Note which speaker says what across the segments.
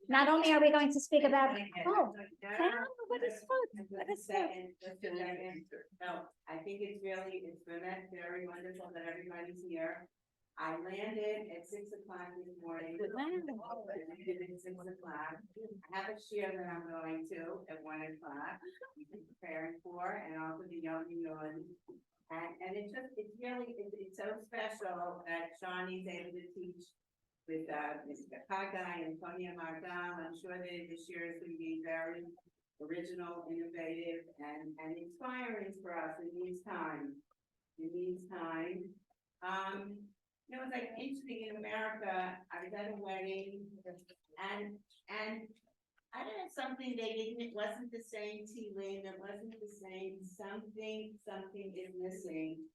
Speaker 1: Not only are we going to speak about, what is food? What is food?
Speaker 2: No, I think it's very wonderful that everybody's here. I landed at 6 o'clock this morning. I did at 6 o'clock. I have a share that I'm going to at 1 o'clock, preparing for, and also the young ones. And it's so special that Shani's able to teach with Mr. Hagai and Choni. I'm sure that this year is going to be very original, innovative, and inspiring for us in these times. It's like interesting in America. I was at a wedding, and I don't know, something it wasn't the same tea-ling, it wasn't the same, something is missing.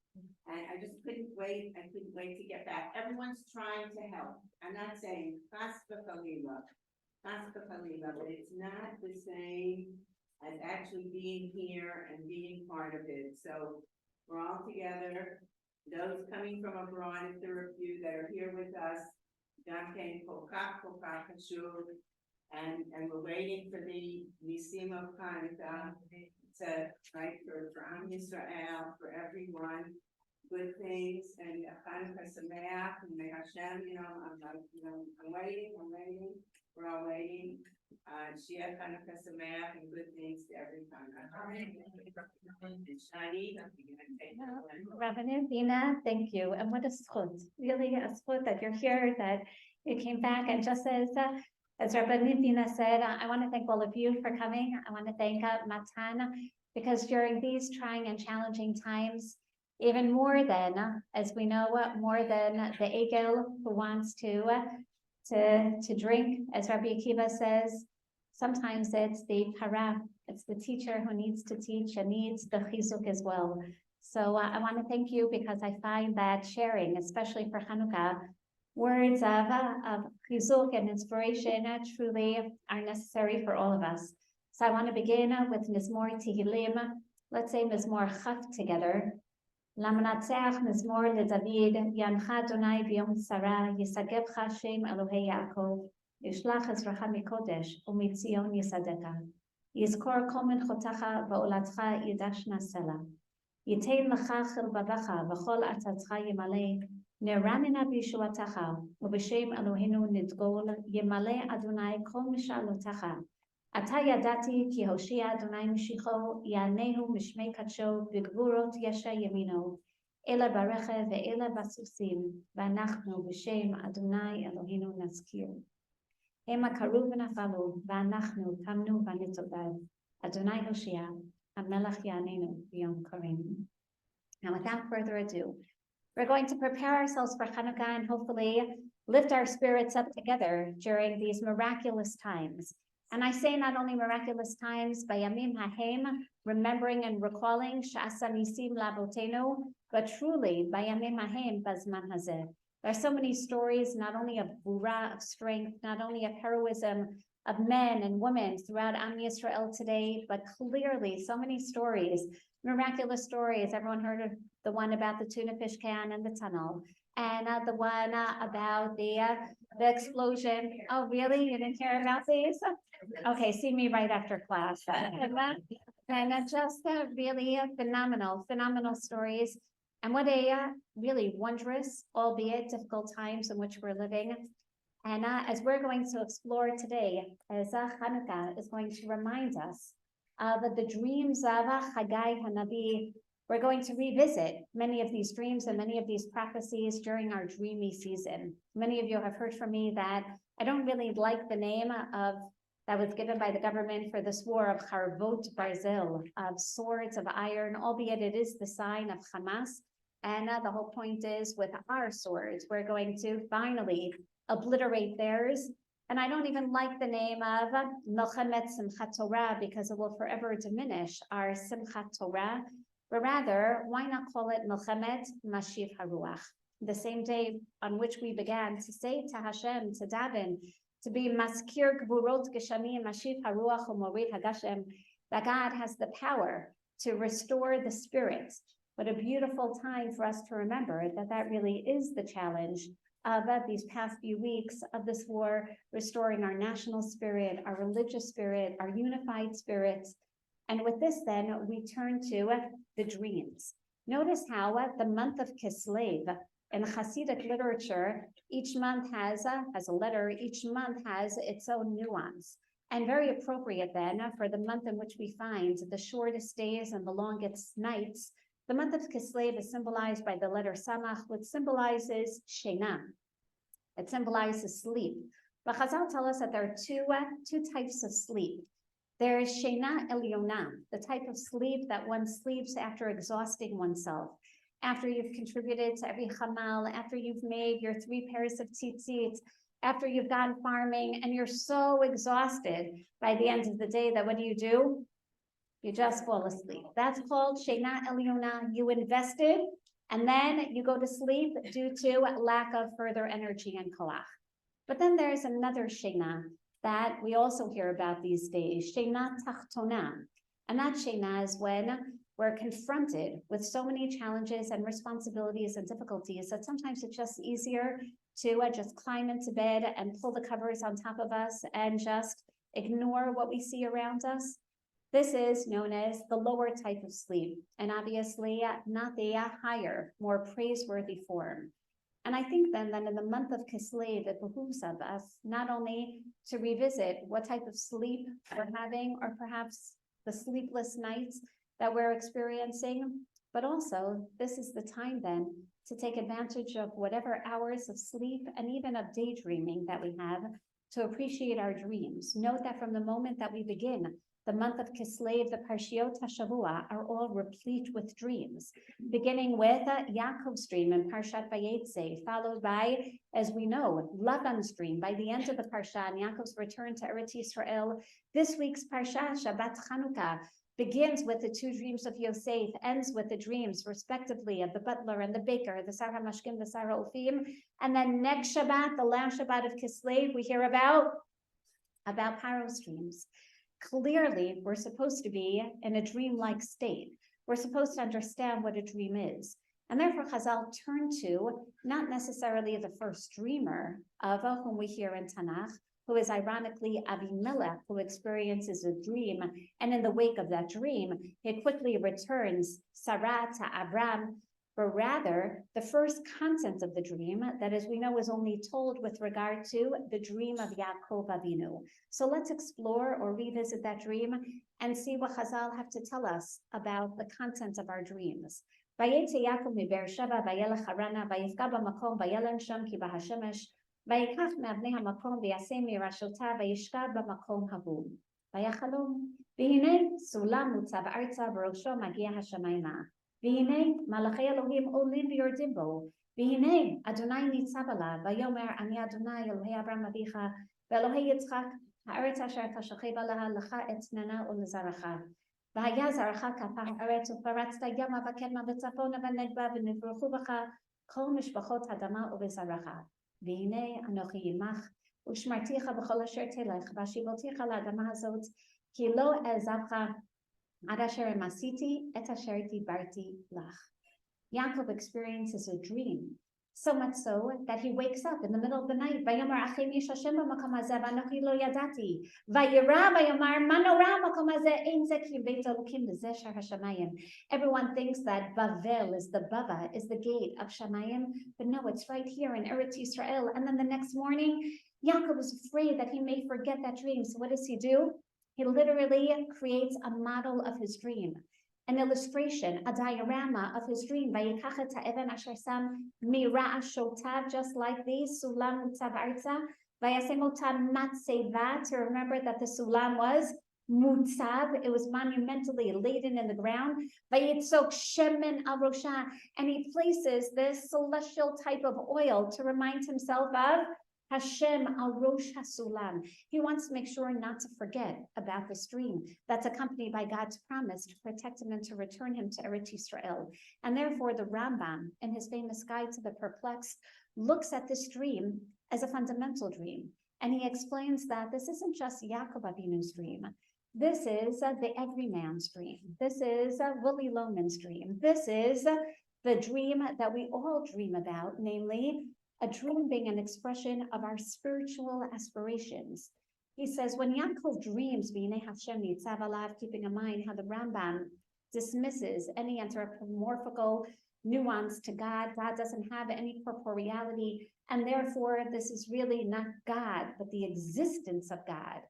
Speaker 2: And I just couldn't wait to get back. Everyone's trying to help. I'm not saying Chas v'Chalila, but it's not the same as actually being here and being part of it. So we're all together. Those coming from abroad, if there are a few that are here with us, Danke Kokak Hashuv, and we're waiting for the Nisim of Chanukah to right for Am Yisrael, for everyone, good things, and Chanukah Sameach, and may Hashem, I'm waiting, we're all waiting. Shia Chanukah Sameach and good things to everyone. Shani,
Speaker 1: Rabbanit, Dina, thank you. And what a zchut, really a zchut that you're here, that you came back. And just as Rabbanit Dina said, I want to thank all of you for coming. I want to thank Matan, because during these trying and challenging times, even more than, as we know, more than the Egel who wants to drink, as Rabbi Akiva says, sometimes it's the para, it's the teacher who needs to teach and needs the chizuk as well. So I want to thank you, because I find that sharing, especially for Chanukah, words of chizuk and inspiration truly are necessary for all of us. So I want to begin with Mizmor Tehillim. Let's say Mizmor Chaf together. Lamnatzeach Mizmor LeDavid, Yancha Adonai B'yom Tzara, Yisagevcha Shem Elohei Yaakov, Yishlach Ezracha Mikodesh, Umitzion Yisadeka. Yizkor Kol Minchotecha Va'olatcha Yidashna Sela. Yitein Lecha Chilvavecha V'chol Atzatcha Yimalei, Neranina B'Yeshuatecha, U'B'Shem Eloheinu Nidgol, Yimale Adonai Kol Mishalotecha. Ata yadati ki Hoshia Adonai Mishicho, Yanehu Mishmei Kadsho, B'Gvurot Yesha Yemino, Ela Barecha Ve'ela Basusim, V'anachnu B'Shem Adonai Eloheinu Nazkir. Hema Karu V'Nafalu, V'anachnu Kamnu V'Nitzodav, Adonai Hoshia, HaMelech Yanenu B'Yom Karim. Now, without further ado, we're going to prepare ourselves for Chanukah and hopefully lift our spirits up together during these miraculous times. And I say not only miraculous times, Bayamim Hahem, remembering and recalling Sha'asa Nisim Labotenu, but truly Bayamim Hahem Bazman Hazeh. There are so many stories, not only of Bura, of strength, not only of heroism, of men and women throughout Am Yisrael today, but clearly so many stories, miraculous stories. Everyone heard of the one about the tuna fish can and the tunnel, and the one about the explosion. Oh, really? You didn't hear about these? Okay, see me right after class. And just really phenomenal stories. And what a really wondrous, albeit difficult times in which we're living. And as we're going to explore today, as Chanukah is going to remind us of the dreams of Hagai Hanavi, we're going to revisit many of these dreams and many of these prophecies during our dreamy season. Many of you have heard from me that I don't really like the name of that was given by the government for this war of Harvot Barzel, of swords of iron, albeit it is the sign of Hamas. And the whole point is, with our swords, we're going to finally obliterate theirs. And I don't even like the name of Melchemet Simchat Torah, because it will forever diminish our Simchat Torah. But rather, why not call it Melchemet Mashiv Haruach? The same day on which we began to say to Hashem, to daven, to be Maskir Gvurot Geshami Mashiv Haruach Umorid Hagashem, that God has the power to restore the spirit. What a beautiful time for us to remember that really is the challenge of these past few weeks of this war, restoring our national spirit, our religious spirit, our unified spirits. And with this, then, we turn to the dreams. Notice how the month of Kislev in Hasidic literature, each month has a letter, each month has its own nuance. And very appropriate then for the month in which we find the shortest days and the longest nights. The month of Kislev is symbolized by the letter Samach, which symbolizes Shena. It symbolizes sleep. But Chazal tell us that there are two types of sleep. There is Shena Elyona, the type of sleep that one sleeps after exhausting oneself, after you've contributed to every chamal, after you've made your 3 pairs of tzitzit, after you've gone farming, and you're so exhausted by the end of the day that what do? You just fall asleep. That's called Shena Elyona. You invested, and then you go to sleep due to lack of further energy and koach. But then there's another Shena that we also hear about these days, Shena Tachtona. And that Shena is when we're confronted with so many challenges and responsibilities and difficulties that sometimes it's just easier to just climb into bed and pull the covers on top of us and just ignore what we see around us. This is known as the lower type of sleep, and obviously not the higher, more praiseworthy form. And I think then that in the month of Kislev, it behooves of us not only to revisit what type of sleep we're having, or perhaps the sleepless nights that we're experiencing, but also this is the time then to take advantage of whatever hours of sleep and even of daydreaming that we have to appreciate our dreams. Note that from the moment that we begin the month of Kislev, the Parshiot HaShavua are all replete with dreams, beginning with Yaakov's dream in Parshat Vayetze, followed by, as we know, Lavan's dream by the end of the Parsha and Yaakov's return to Eretz Yisrael. This week's Parsha, Shabbat Chanukah, begins with the 2 dreams of Yosef, ends with the dreams, respectively, of the butler and the baker, the Sarah Mashkim, the Sarah Ofim, and then next Shabbat, the last Shabbat of Kislev, we hear about Paro's dreams. Clearly, we're supposed to be in a dreamlike state. We're supposed to understand what a dream is. And therefore, Chazal turn to not necessarily the first dreamer of whom we hear in Tanakh, who is ironically Avimelech, who experiences a dream. And in the wake of that dream, he quickly returns Sarah to Abram, but rather the first content of the dream that, as we know, is only told with regard to the dream of Yaakov Avinu. So let's explore or revisit that dream and see what Chazal have to tell us about the content of our dreams. Vayetze Yaakov miBeersheva vayelech Harana vayifka b'makom vayelem sham ki bahashemesh vayikach me'avnei hamakom v'yaseh mirashotav vayishkab b'makom hahu vayachalom v'hinei sulam mutzav arza v'rosho magia hashamayma. V'hinei malachei Elohim olim v'yordim bo. V'hinei Adonai nitzav alav vayomer ani Adonai Elohei Avraham avicha v'Elohei Yitzchak ha'aretz asher tashachev alaha lecha etznana u'lezaracha. V'haya zaracha kapah ha'aretz u'paratzta yama v'kedma v'tzafona v'negba v'nivruchu b'cha kol mishpachot hadama u'v'zaracha. V'hinei anochi yimach u'shmarticha b'chol asher telech v'ashivoticha la'adama hazot ki lo ezavcha Ad asher masiti et asher dibarti lach. Yaakov experiences a dream, so much so that he wakes up in the middle of the night. Vayomar achem yesh Hashem b'makom hazeh v'anochi lo yadati. Vayira vayomar manora makom hazeh ein zeh ki beit Elokim b'zeh shar hashamayim. Everyone thinks that Bavel is the Bava, is the gate of Shamayim, but no, it's right here in Eretz Yisrael. And then the next morning, Yaakov is afraid that he may forget that dream. So what does he do? He literally creates a model of his dream, an illustration, a diorama of his dream. Just like these, sulam utzav arza, to remember that the sulam was mutzav, it was monumentally laden in the ground. And he places this celestial type of oil to remind himself of Hashem al Rosh Hasulam. He wants to make sure not to forget about this dream that's accompanied by God's promise to protect him and to return him to Eretz Yisrael. And therefore, the Rambam, in his famous Guide to the Perplexed, looks at this dream as a fundamental dream. And he explains that this isn't just Yaakov Avinu's dream. This is the everyman's dream. This is Willie Loman's dream. This is the dream that we all dream about, namely, a dream being an expression of our spiritual aspirations. He says, when Yaakov dreams, keeping in mind how the Rambam dismisses any anthropomorphical nuance to God. God doesn't have any corporeality, and therefore this is really not God, but the existence of God.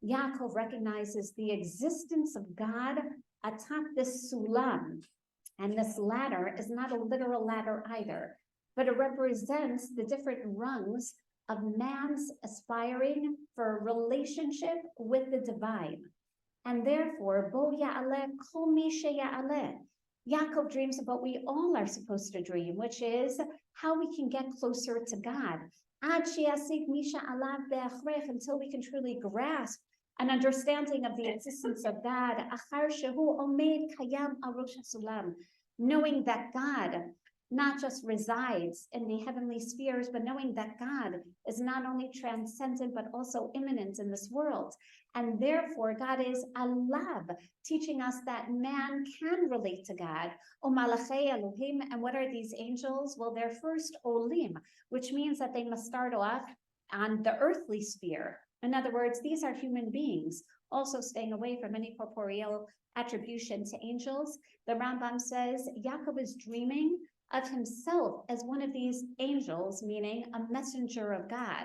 Speaker 1: Yaakov recognizes the existence of God atop this sulam, and this ladder is not a literal ladder either, but it represents the different rungs of man's aspiring for a relationship with the divine. And therefore, Bo Ya'aleh, Kol Mi Sheya'aleh. Yaakov dreams of what we all are supposed to dream, which is how we can get closer to God. Ad She'asik Mi Sha'alav Be'achrech, until we can truly grasp an understanding of the existence of God. Achar Shehu Omed Kayam Al Rosh HaSulam, knowing that God not just resides in the heavenly spheres, but knowing that God is not only transcendent, but also immanent in this world. And therefore, God is Alav, teaching us that man can relate to God. O Malachei Elohim, and what are these angels? Well, they're first Olim, which means that they must start off on the earthly sphere. In other words, these are human beings, also staying away from any corporeal attribution to angels. The Rambam says Yaakov is dreaming of himself as one of these angels, meaning a messenger of God,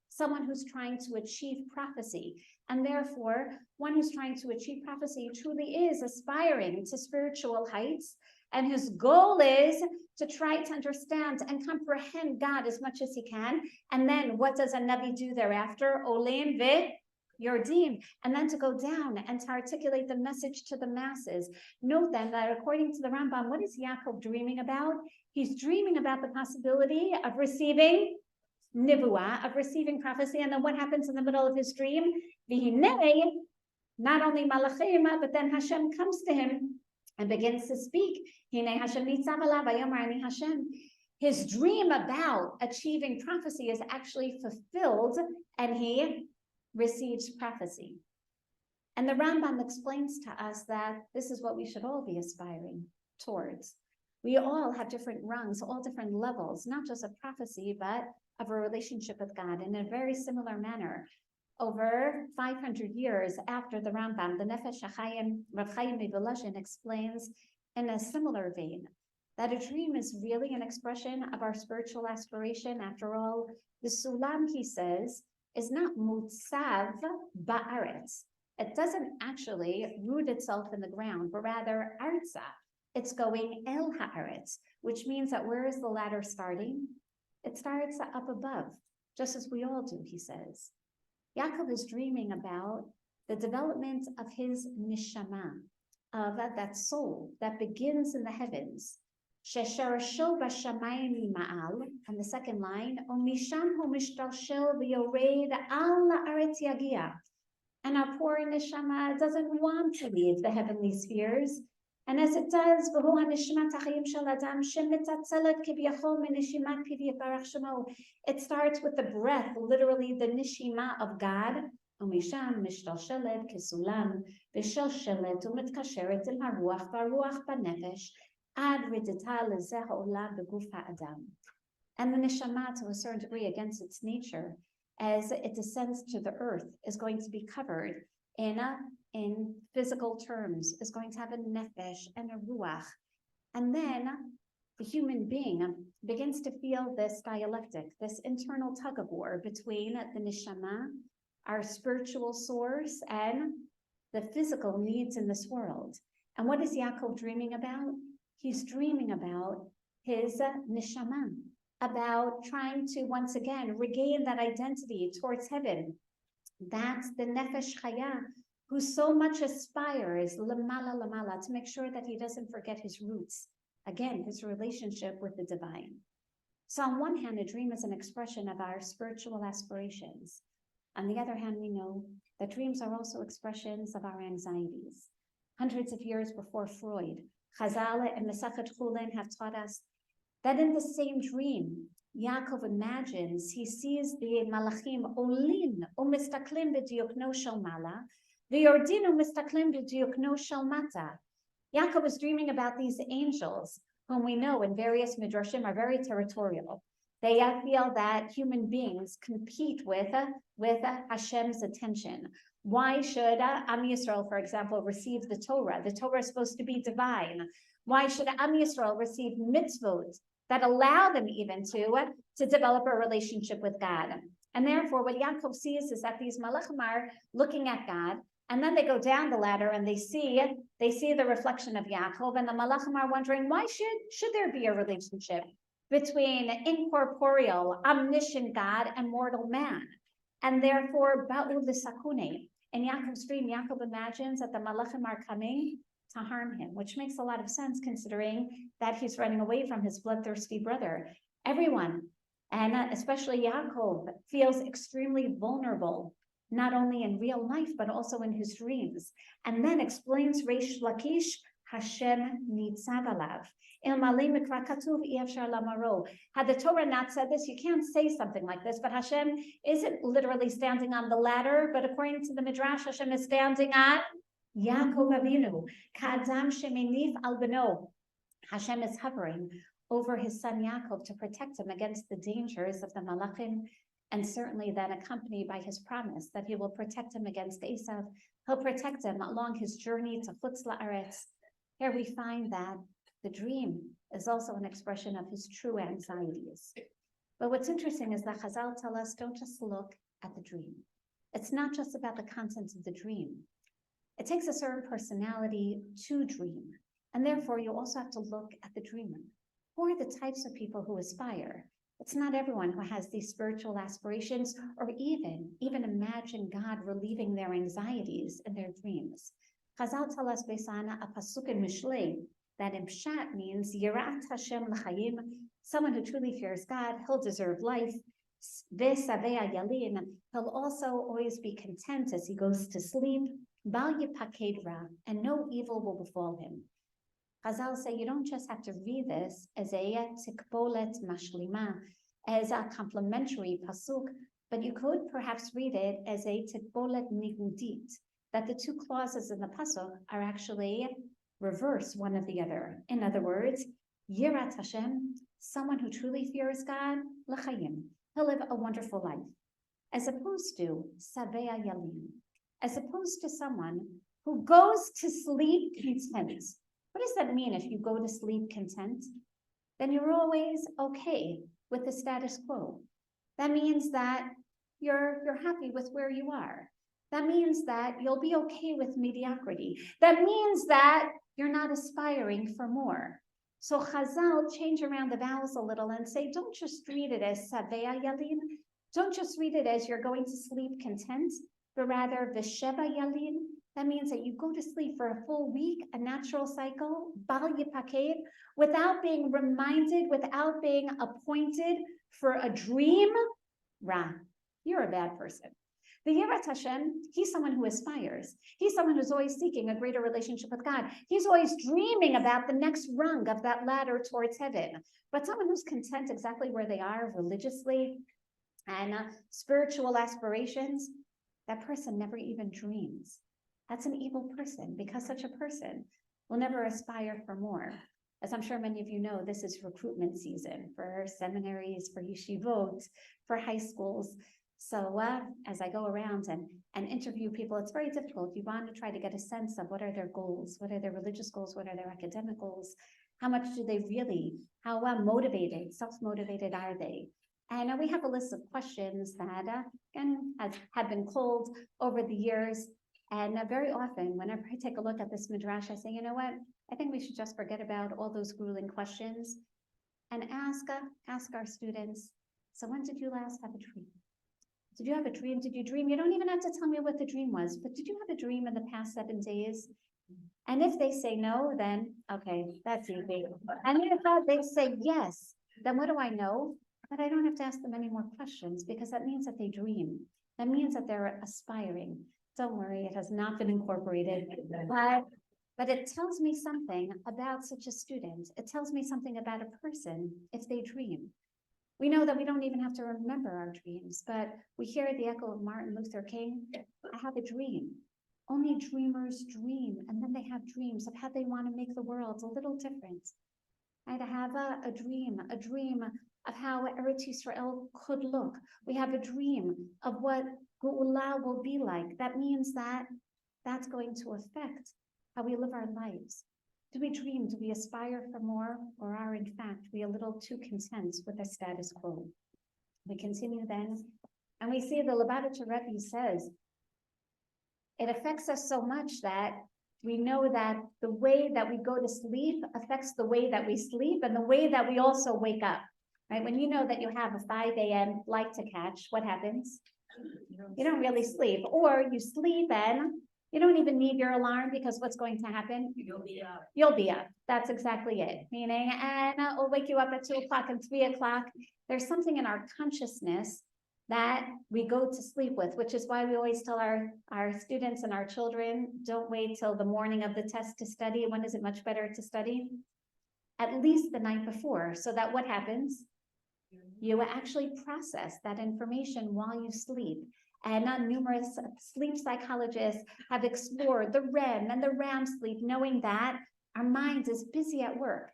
Speaker 1: someone who's trying to achieve prophecy. And therefore, one who's trying to achieve prophecy truly is aspiring to spiritual heights. And his goal is to try to understand and comprehend God as much as he can. And then what does a Navi do thereafter? Olim ve Yordim, and then to go down and to articulate the message to the masses. Note then that according to the Rambam, what is Yaakov dreaming about? He's dreaming about the possibility of receiving nibuah, of receiving prophecy. And then what happens in the middle of his dream? V'hinei, not only malachim, but then Hashem comes to him and begins to speak. Hinei Hashem nitzav alav vayomar ani Hashem. His dream about achieving prophecy is actually fulfilled, and he receives prophecy. And the Rambam explains to us that this is what we should all be aspiring towards. We all have different rungs, all different levels, not just of prophecy, but of a relationship with God. In a very similar manner, over 500 years after the Rambam, the Nefesh HaChaim, Rav Chaim Mivolozhin explains in a similar vein that a dream is really an expression of our spiritual aspiration. After all, the Sulam, he says, is not mutsav ba'aretz. It doesn't actually root itself in the ground, but rather arza. It's going el ha'aretz, which means that where is the ladder starting? It starts up above, just as we all do, he says. Yaakov is dreaming about the development of his neshama, of that soul that begins in the heavens. Shesharasho b'shamayim ma'al, and the second line, O misham hu mishtalshel v'yored al la'aretz yagia. And our poor neshama doesn't want to leave the heavenly spheres. And as it does, v'hu hanishmat ha'chayim shel adam shemetatzelet kiv'yachol minishimat piv yibarach shemo. It starts with the breath, literally the nishima of God. O misham mishtalshelet kesulam v'shalshelet u'mitkasheret el haruach v'aruach b'nefesh. And the neshama, to a certain degree, against its nature, as it descends to the earth, is going to be covered in physical terms, is going to have a nefesh and a ruach. And then the human being begins to feel this dialectic, this internal tug of war between the neshama, our spiritual source, and the physical needs in this world. And what is Yaakov dreaming about? He's dreaming about his neshama, about trying to once again regain that identity towards heaven. That's the nefesh chaya, who so much aspires lamala to make sure that he doesn't forget his roots. Again, his relationship with the divine. So on one hand, a dream is an expression of our spiritual aspirations. On the other hand, we know that dreams are also expressions of our anxieties. Hundreds of years before Freud, Chazal and Mesachet Chulin have taught us that in the same dream, Yaakov imagines, he sees the malachim olin umistaklim b'diukno shel mala, v'yordin umistaklim b'diukno shel mata. Yaakov is dreaming about these angels, whom we know in various midrashim are very territorial. They feel that human beings compete with Hashem's attention. Why should Am Yisrael, for example, receive the Torah? The Torah is supposed to be divine. Why should Am Yisrael receive mitzvot that allow them even to develop a relationship with God? And therefore, what Yaakov sees is that these malachim are looking at God, and then they go down the ladder and they see the reflection of Yaakov, and the malachim are wondering, why should there be a relationship between incorporeal, omniscient God and mortal man? And therefore, ba'u l'sakune. In Yaakov's dream, Yaakov imagines that the malachim are coming to harm him, which makes a lot of sense considering that he's running away from his bloodthirsty brother. Everyone, and especially Yaakov, feels extremely vulnerable, not only in real life, but also in his dreams. And then explains Reish Lakish, Hashem nitzav alav. Had the Torah not said this, you can't say something like this, but Hashem isn't literally standing on the ladder, but according to the Midrash, Hashem is standing on Yaakov Avinu, Ka'adam shemenif al beno. Hashem is hovering over his son Yaakov to protect him against the dangers of the Malachim, and certainly then accompanied by his promise that he will protect him against Esav. He'll protect him along his journey to Chutz La'aretz. Here we find that the dream is also an expression of his true anxieties. But what's interesting is that Chazal tell us, don't just look at the dream. It's not just about the contents of the dream. It takes a certain personality to dream. And therefore, you also have to look at the dreamer. Who are the types of people who aspire? It's not everyone who has these spiritual aspirations or even imagine God relieving their anxieties in their dreams. Chazal tell us, Besana, a pasuk in Mishlei, that in Pshat means Yirat Hashem l'chayim, someone who truly fears God, he'll deserve life. Ve'savea yalin, he'll also always be content as he goes to sleep. Bal yipaked ra, and no evil will befall him. Chazal say you don't just have to read this as a tikbolet mashlima, as a complementary pasuk, but you could perhaps read it as a tikbolet nigudit, that the two clauses in the pasuk are actually reverse one of the other. In other words, Yirat Hashem, someone who truly fears God, l'chayim, he'll live a wonderful life, as opposed to Savea Yalim, as opposed to someone who goes to sleep content. What does that mean if you go to sleep content? Then you're always okay with the status quo. That means that you're happy with where you are. That means that you'll be okay with mediocrity. That means that you're not aspiring for more. So Chazal change around the vowels a little and say, don't just read it as Savea Yalin. Don't just read it as you're going to sleep content, but rather Vesheva Yalin. That means that you go to sleep for a full week, a natural cycle, Bal Yipaked, without being reminded, without being appointed for a dream. Ra, you're a bad person. The Yirat Hashem, he's someone who aspires. He's someone who's always seeking a greater relationship with God. He's always dreaming about the next rung of that ladder towards heaven. But someone who's content exactly where they are religiously and spiritual aspirations, that person never even dreams. That's an evil person, because such a person will never aspire for more. As I'm sure many of you know, this is recruitment season for seminaries, for yeshivot, for high schools. So as I go around and interview people, it's very difficult. You want to try to get a sense of what are their goals, what are their religious goals, what are their academic goals, how much do they really, how motivated, self-motivated are they? And we have a list of questions that, again, have been culled over the years. And very often, whenever I take a look at this midrash, I say, you know what? I think we should just forget about all those grueling questions and ask our students, so when did you last have a dream? Did you have a dream? Did you dream? You don't even have to tell me what the dream was, but did you have a dream in the past 7 days? And if they say no, then, okay, that's easy. And if they say yes, then what do I know? But I don't have to ask them any more questions, because that means that they dream. That means that they're aspiring. Don't worry, it has not been incorporated, but it tells me something about such a student. It tells me something about a person if they dream. We know that we don't even have to remember our dreams, but we hear the echo of Martin Luther King. I have a dream. Only dreamers dream, and then they have dreams of how they want to make the world a little different. I have a dream of how Eretz Yisrael could look. We have a dream of what Geula will be like. That means that that's going to affect how we live our lives. Do we dream? Do we aspire for more? Or are, in fact, we a little too content with the status quo? We continue then, and we see the Lubavitcher Rebbe says, it affects us so much that we know that the way that we go to sleep affects the way that we sleep and the way that we also wake up, right? When you know that you have a 5 a.m. flight to catch, what happens? You don't really sleep, or you sleep and you don't even need your alarm because what's going to happen?
Speaker 2: You'll be up.
Speaker 1: You'll be up. That's exactly it. Meaning, and we'll wake you up at 2 o'clock and 3 o'clock. There's something in our consciousness that we go to sleep with, which is why we always tell our students and our children, don't wait till the morning of the test to study. When is it much better to study? At least the night before, so that what happens? You actually process that information while you sleep. And numerous sleep psychologists have explored the REM and the RAM sleep, knowing that our mind is busy at work,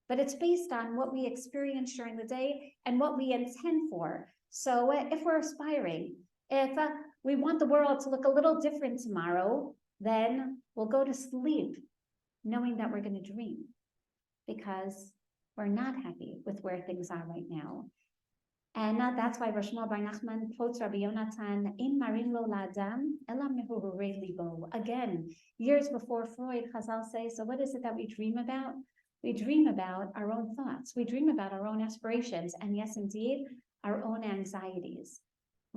Speaker 1: but it's based on what we experience during the day and what we intend for. So if we're aspiring, if we want the world to look a little different tomorrow, then we'll go to sleep knowing that we're going to dream, because we're not happy with where things are right now. And that's why Rosh Bar Nachman quotes Rabbi Yonatan, "In marin lo la'adam, ela mehururei libo." Again, years before Freud, Chazal say, so what is it that we dream about? We dream about our own thoughts. We dream about our own aspirations. And yes, indeed, our own anxieties.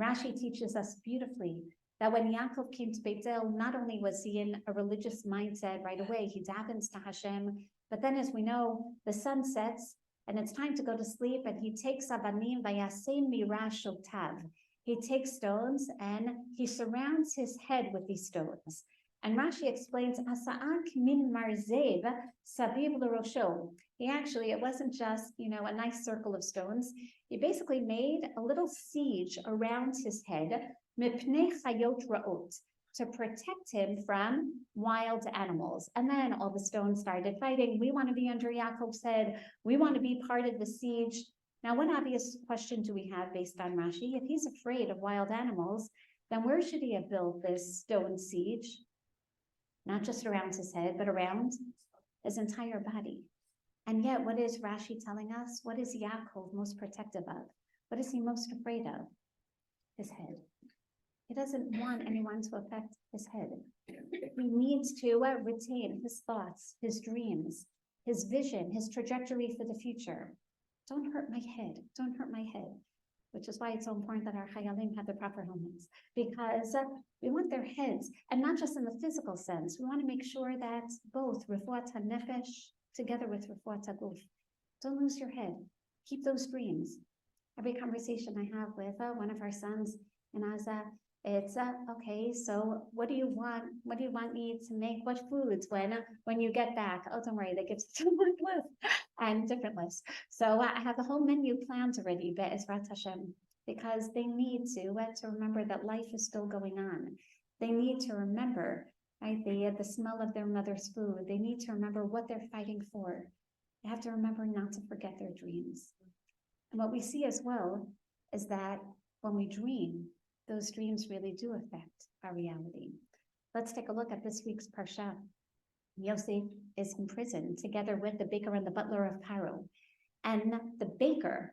Speaker 1: Rashi teaches us beautifully that when Yaakov came to Beit El, not only was he in a religious mindset right away, he davens to Hashem, but then as we know, the sun sets, and it's time to go to sleep, and he takes Abanim vayasem mirash tav. He takes stones and he surrounds his head with these stones. And Rashi explains, Asa'ak min marzev sabiv l'rosho. He actually, it wasn't just, a nice circle of stones. He basically made a little siege around his head, mipnei chayot ra'ot, to protect him from wild animals. And then all the stones started fighting. We want to be under Yaakov's head. We want to be part of the siege. Now, what obvious question do we have based on Rashi? If he's afraid of wild animals, then where should he have built this stone siege? Not just around his head, but around his entire body. And yet, what is Rashi telling us? What is Yaakov most protective of? What is he most afraid of? His head. He doesn't want anyone to affect his head. He needs to retain his thoughts, his dreams, his vision, his trajectory for the future. Don't hurt my head. Don't hurt my head. Which is why it's so important that our chayalim have the proper helmets, because we want their heads, and not just in the physical sense. We want to make sure that both refuat hanefesh together with refuat haguf. Don't lose your head. Keep those dreams. Every conversation I have with one of our sons in Aza, it's okay. So what do you want? What do you want me to make? What foods when you get back? Oh, don't worry, they give us a list and different lists. So I have the whole menu planned already, Be'ezrat Hashem, because they need to remember that life is still going on. They need to remember, right? The smell of their mother's food. They need to remember what they're fighting for. They have to remember not to forget their dreams. And what we see as well is that when we dream, those dreams really do affect our reality. Let's take a look at this week's Parsha. Yosef is in prison together with the baker and the butler of Paro. And the baker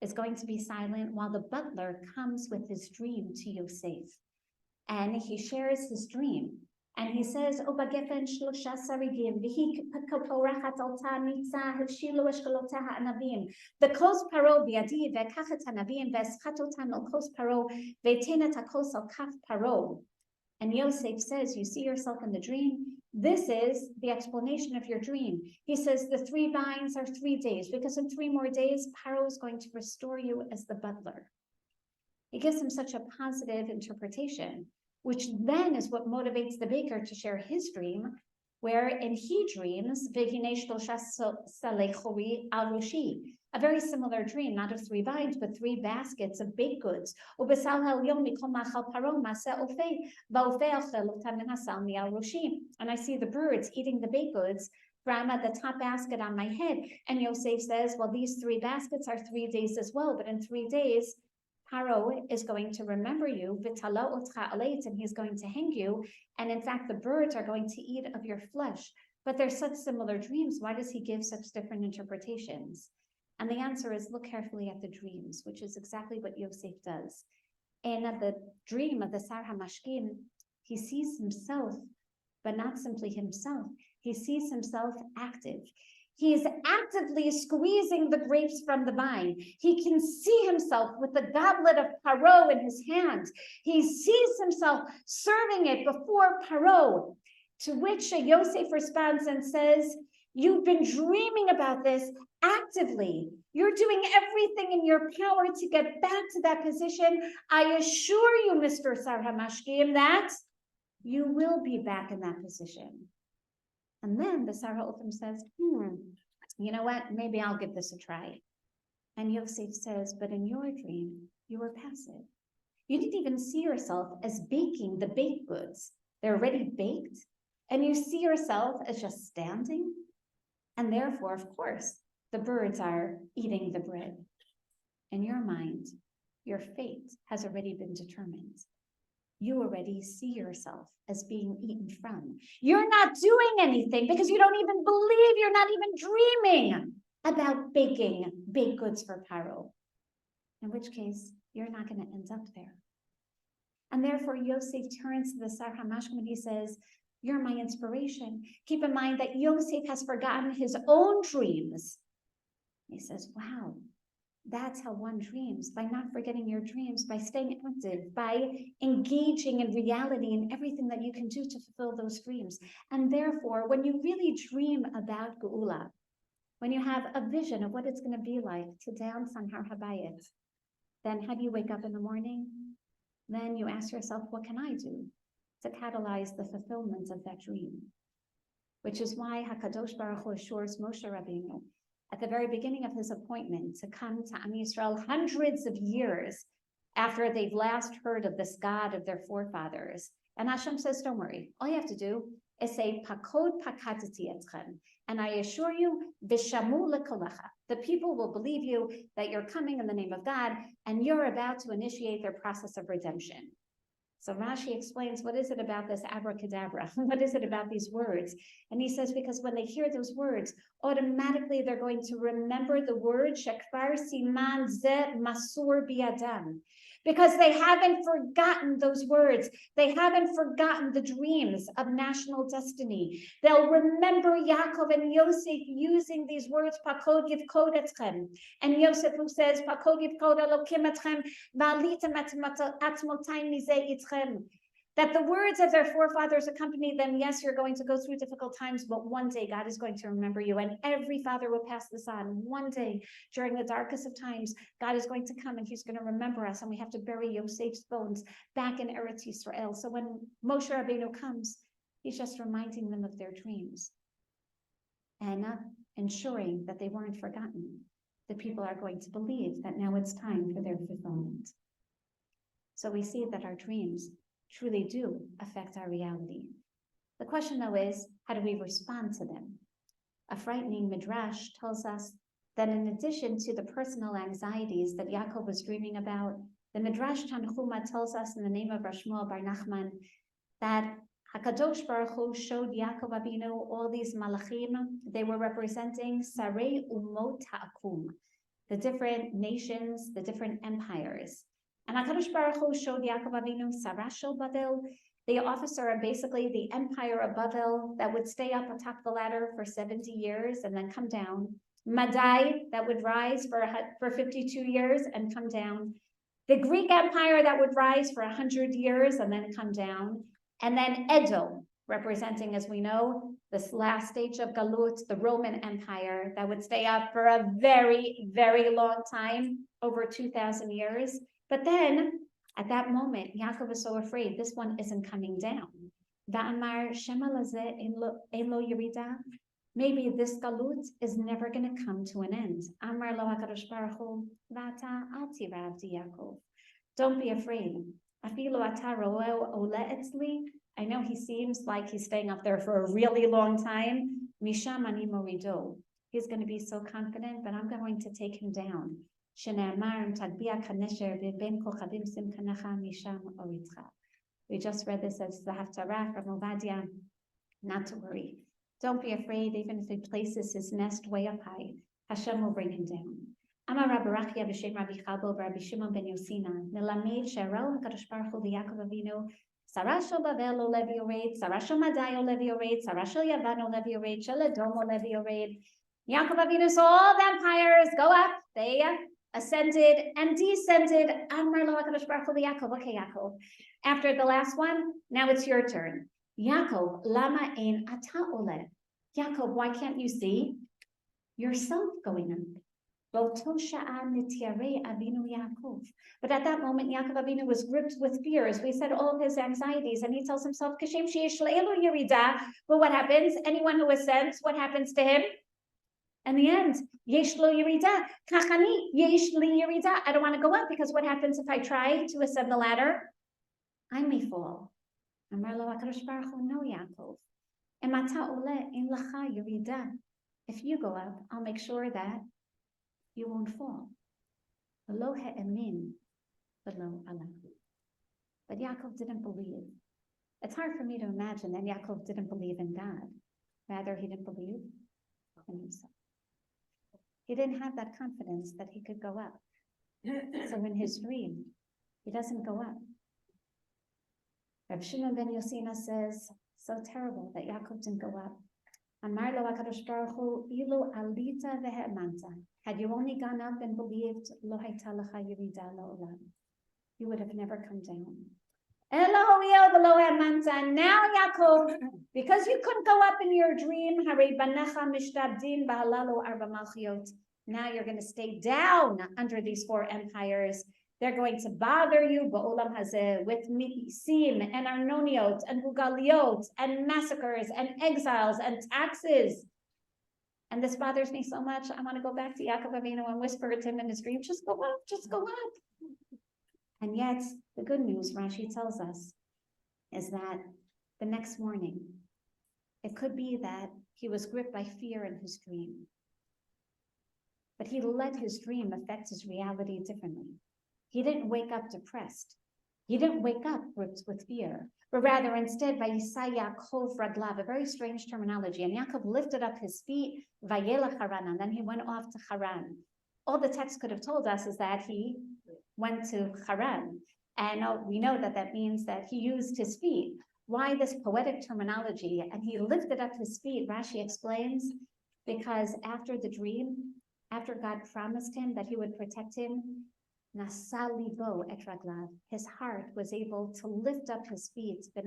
Speaker 1: is going to be silent while the butler comes with his dream to Yosef. And he shares his dream. And he says, the kos paro biadi ve'kachet hanavim ve'eschatotan al kos paro ve'tenet hakos al kaf paro. And Yosef says, you see yourself in the dream. This is the explanation of your dream. He says the 3 vines are 3 days, because in 3 more days, Paro is going to restore you as the butler. He gives him such a positive interpretation, which then is what motivates the baker to share his dream, wherein he dreams, a very similar dream, not of 3 vines, but 3 baskets of baked goods. And I see the birds eating the baked goods from the top basket on my head. And Yosef says, well, these 3 baskets are 3 days as well, but in 3 days, Paro is going to remember you, and he's going to hang you. And in fact, the birds are going to eat of your flesh. But they're such similar dreams. Why does he give such different interpretations? And the answer is, look carefully at the dreams, which is exactly what Yosef does. And at the dream of the Sar HaMashkim, he sees himself, but not simply himself. He sees himself active. He is actively squeezing the grapes from the vine. He can see himself with the goblet of Paro in his hand. He sees himself serving it before Paro, to which Yosef responds and says, you've been dreaming about this actively. You're doing everything in your power to get back to that position. I assure you, Mr. Sar HaMashkim, that you will be back in that position. And then the Sar HaOtham says, you know what? Maybe I'll give this a try. And Yosef says, but in your dream, you were passive. You didn't even see yourself as baking the baked goods. They're already baked. And you see yourself as just standing. And therefore, of course, the birds are eating the bread. In your mind, your fate has already been determined. You already see yourself as being eaten from. You're not doing anything because you don't even believe, you're not even dreaming about baking baked goods for Paro. In which case, you're not going to end up there. And therefore, Yosef turns to the Sar HaMashkim and he says, you're my inspiration. Keep in mind that Yosef has forgotten his own dreams. He says, wow, that's how one dreams, by not forgetting your dreams, by staying active, by engaging in reality and everything that you can do to fulfill those dreams. And therefore, when you really dream about Geula, when you have a vision of what it's going to be like to dance on Har Habayit, then how do you wake up in the morning? Then you ask yourself, what can I do to catalyze the fulfillment of that dream? Which is why HaKadosh Baruch Hu assures Moshe Rabbeinu at the very beginning of his appointment to come to Am Yisrael hundreds of years after they've last heard of this God of their forefathers. And Hashem says, don't worry, all you have to do is say, Pakod pakadati etchem. And I assure you, Vishamu lekolacha. The people will believe you that you're coming in the name of God and you're about to initiate their process of redemption. So Rashi explains, what is it about this abracadabra? What is it about these words? And he says, because when they hear those words, automatically they're going to remember the word Shekvar Siman Ze Masur Biadam. Because they haven't forgotten those words. They haven't forgotten the dreams of national destiny. They'll remember Yaakov and Yosef using these words, Pakod Yivkod Etchem. And Yosef who says, Pakod Yivkod Elokim Etchem, Va'alitem Atmotayim Mizeh Itchem. That the words of their forefathers accompany them. Yes, you're going to go through difficult times, but one day God is going to remember you. And every father will pass this on. One day, during the darkest of times, God is going to come and he's going to remember us. And we have to bury Yosef's bones back in Eretz Yisrael. So when Moshe Rabbeinu comes, he's just reminding them of their dreams and ensuring that they weren't forgotten. The people are going to believe that now it's time for their fulfillment. So we see that our dreams truly do affect our reality. The question, though, is how do we respond to them? A frightening midrash tells us that in addition to the personal anxieties that Yaakov was dreaming about, the midrash Chanukah tells us in the name of Rashmuel Bar Nachman that HaKadosh Baruch Hu showed Yaakov Avinu all these malachim. They were representing Sarei Umot Ha'akum, the different nations, the different empires. And HaKadosh Baruch Hu showed Yaakov Avinu Sarashel Bavel, the officer, basically the empire of Bavel that would stay up on top of the ladder for 70 years and then come down. Madai, that would rise for 52 years and come down. The Greek Empire that would rise for 100 years and then come down. And then Edom, representing, as we know, this last stage of Galut, the Roman Empire that would stay up for a very, very long time, over 2,000 years. But then, at that moment, Yaakov was so afraid this one isn't coming down. Va'amar shema lazeh ein lo yerida. Maybe this galut is never going to come to an end. Amar lo HaKadosh Baruch Hu va'ata al tira avdi Yaakov. Don't be afraid. Afilu ata ro'eh ole etzli. I know he seems like he's staying up there for a really long time, Misham ani morido. He's going to be so confident, but I'm going to take him down. We just read this as the Haftarah from Ovadia. Not to worry. Don't be afraid, even if he places his nest way up high. Hashem will bring him down. Amar Rabbi Rachia b'shem Rabbi Chabo Rabbi Shimon ben Yosina. Melamed she'rao HaKadosh Baruch Hu Yaakov Avinu. Sarashal Bavel Olev Yored. Sarashal Madai Olev Yored. Sarashal Yavan Olev Yored. Shel Edom Olev Yored. Yaakov Avinu saw all the empires go up. They ascended and descended. Amar Lo HaKadosh Baruch Hu Yaakov. Okay, Yaakov. After the last one, now it's your turn. Yaakov, lama ein ata ole. Yaakov, why can't you see yourself going up? But at that moment, Yaakov Avinu was gripped with fear, as we said, all of his anxieties, and he tells himself, "Kashem sheyesh le'elu yerida." But what happens? Anyone who ascends, what happens to him? In the end, yesh lo yerida, kachani yesh li yerida. I don't want to go up because what happens if I try to ascend the ladder? I may fall. Amar lo HaKadosh Baruch Hu, no, Yaakov. Emata ole in lacha yerida. If you go up, I'll make sure that you won't fall. Lo he'emin, v'lo alahu. But Yaakov didn't believe. It's hard for me to imagine that Yaakov didn't believe in God. Rather, he didn't believe in himself. He didn't have that confidence that he could go up. So in his dream, he doesn't go up. Rabbi Shimon ben Yosina says, so terrible that Yaakov didn't go up. Amar lo HaKadosh Baruch Hu, ilu alita vehe'emanta. Had you only gone up and believed, lo hayta lecha yerida la'olam, you would have never come down. Now, Yaakov, because you couldn't go up in your dream, now you're going to stay down under these 4 empires. They're going to bother you with misim and arnoniot and hugaliot and massacres and exiles and taxes. And this bothers me so much. I want to go back to Yaakov Avinu and whisper to him in his dream, just go up, just go up. And yet, the good news, Rashi tells us, is that the next morning, it could be that he was gripped by fear in his dream. But he let his dream affect his reality differently. He didn't wake up depressed. He didn't wake up gripped with fear, but rather instead, Vayisai Yaakov Raglav, a very strange terminology. And Yaakov lifted up his feet, Vayelach Haran, and then he went off to Haran. All the text could have told us is that he went to Haran. And we know that that means that he used his feet. Why this poetic terminology? And he lifted up his feet, Rashi explains, because after the dream, after God promised him that he would protect him, Nasalibo et raglav, his heart was able to lift up his feet. The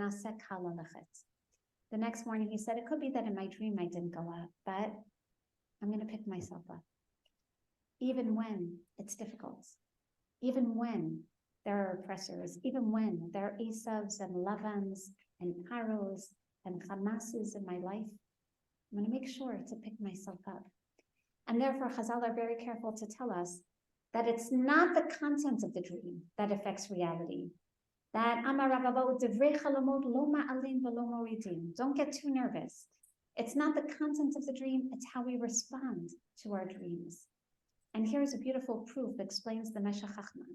Speaker 1: next morning he said, it could be that in my dream I didn't go up, but I'm going to pick myself up. Even when it's difficult, even when there are oppressors, even when there are Esavs and Lavans and Paros and Hamases in my life, I'm going to make sure to pick myself up. And therefore, Chazal are very careful to tell us that it's not the content of the dream that affects reality. That don't get too nervous. It's not the content of the dream, it's how we respond to our dreams. And here's a beautiful proof that explains the Meshech Chachma.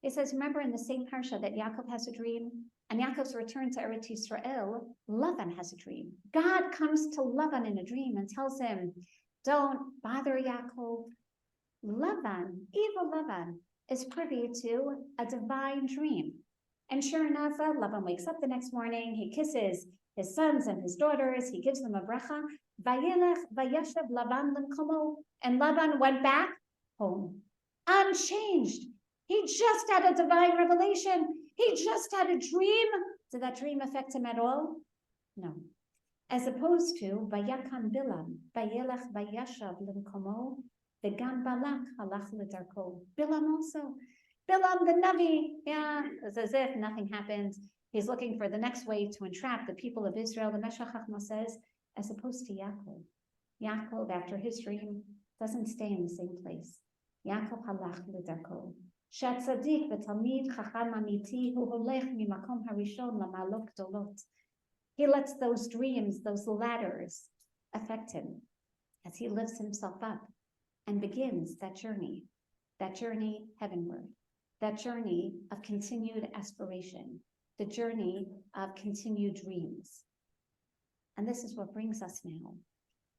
Speaker 1: It says, remember in the same parsha that Yaakov has a dream, and Yaakov's return to Eretz Yisrael, Lavan has a dream. God comes to Lavan in a dream and tells him, don't bother Yaakov. Lavan, evil Lavan, is privy to a divine dream. And sure enough, Lavan wakes up the next morning, he kisses his sons and his daughters, he gives them a bracha, Vayelech vayeshev Lavan l'mkomo, and Lavan went back home, unchanged. He just had a divine revelation. He just had a dream. Did that dream affect him at all? No. As opposed to, Vayakan Bilam, Vayelech vayeshev l'mkomo, V'gam Balak halach l'darko. Bilam also. Bilam the Navi, it's as if nothing happened. He's looking for the next way to entrap the people of Israel. The Meshech Chachma says, as opposed to Yaakov. Yaakov, after his dream, doesn't stay in the same place. Yaakov halach l'darko. Shatzadik v'talmid chacham amiti hu holech mimakom harishon lamalot gdolot. He lets those dreams, those ladders, affect him as he lifts himself up and begins that journey heavenward, that journey of continued aspiration, the journey of continued dreams. And this is what brings us now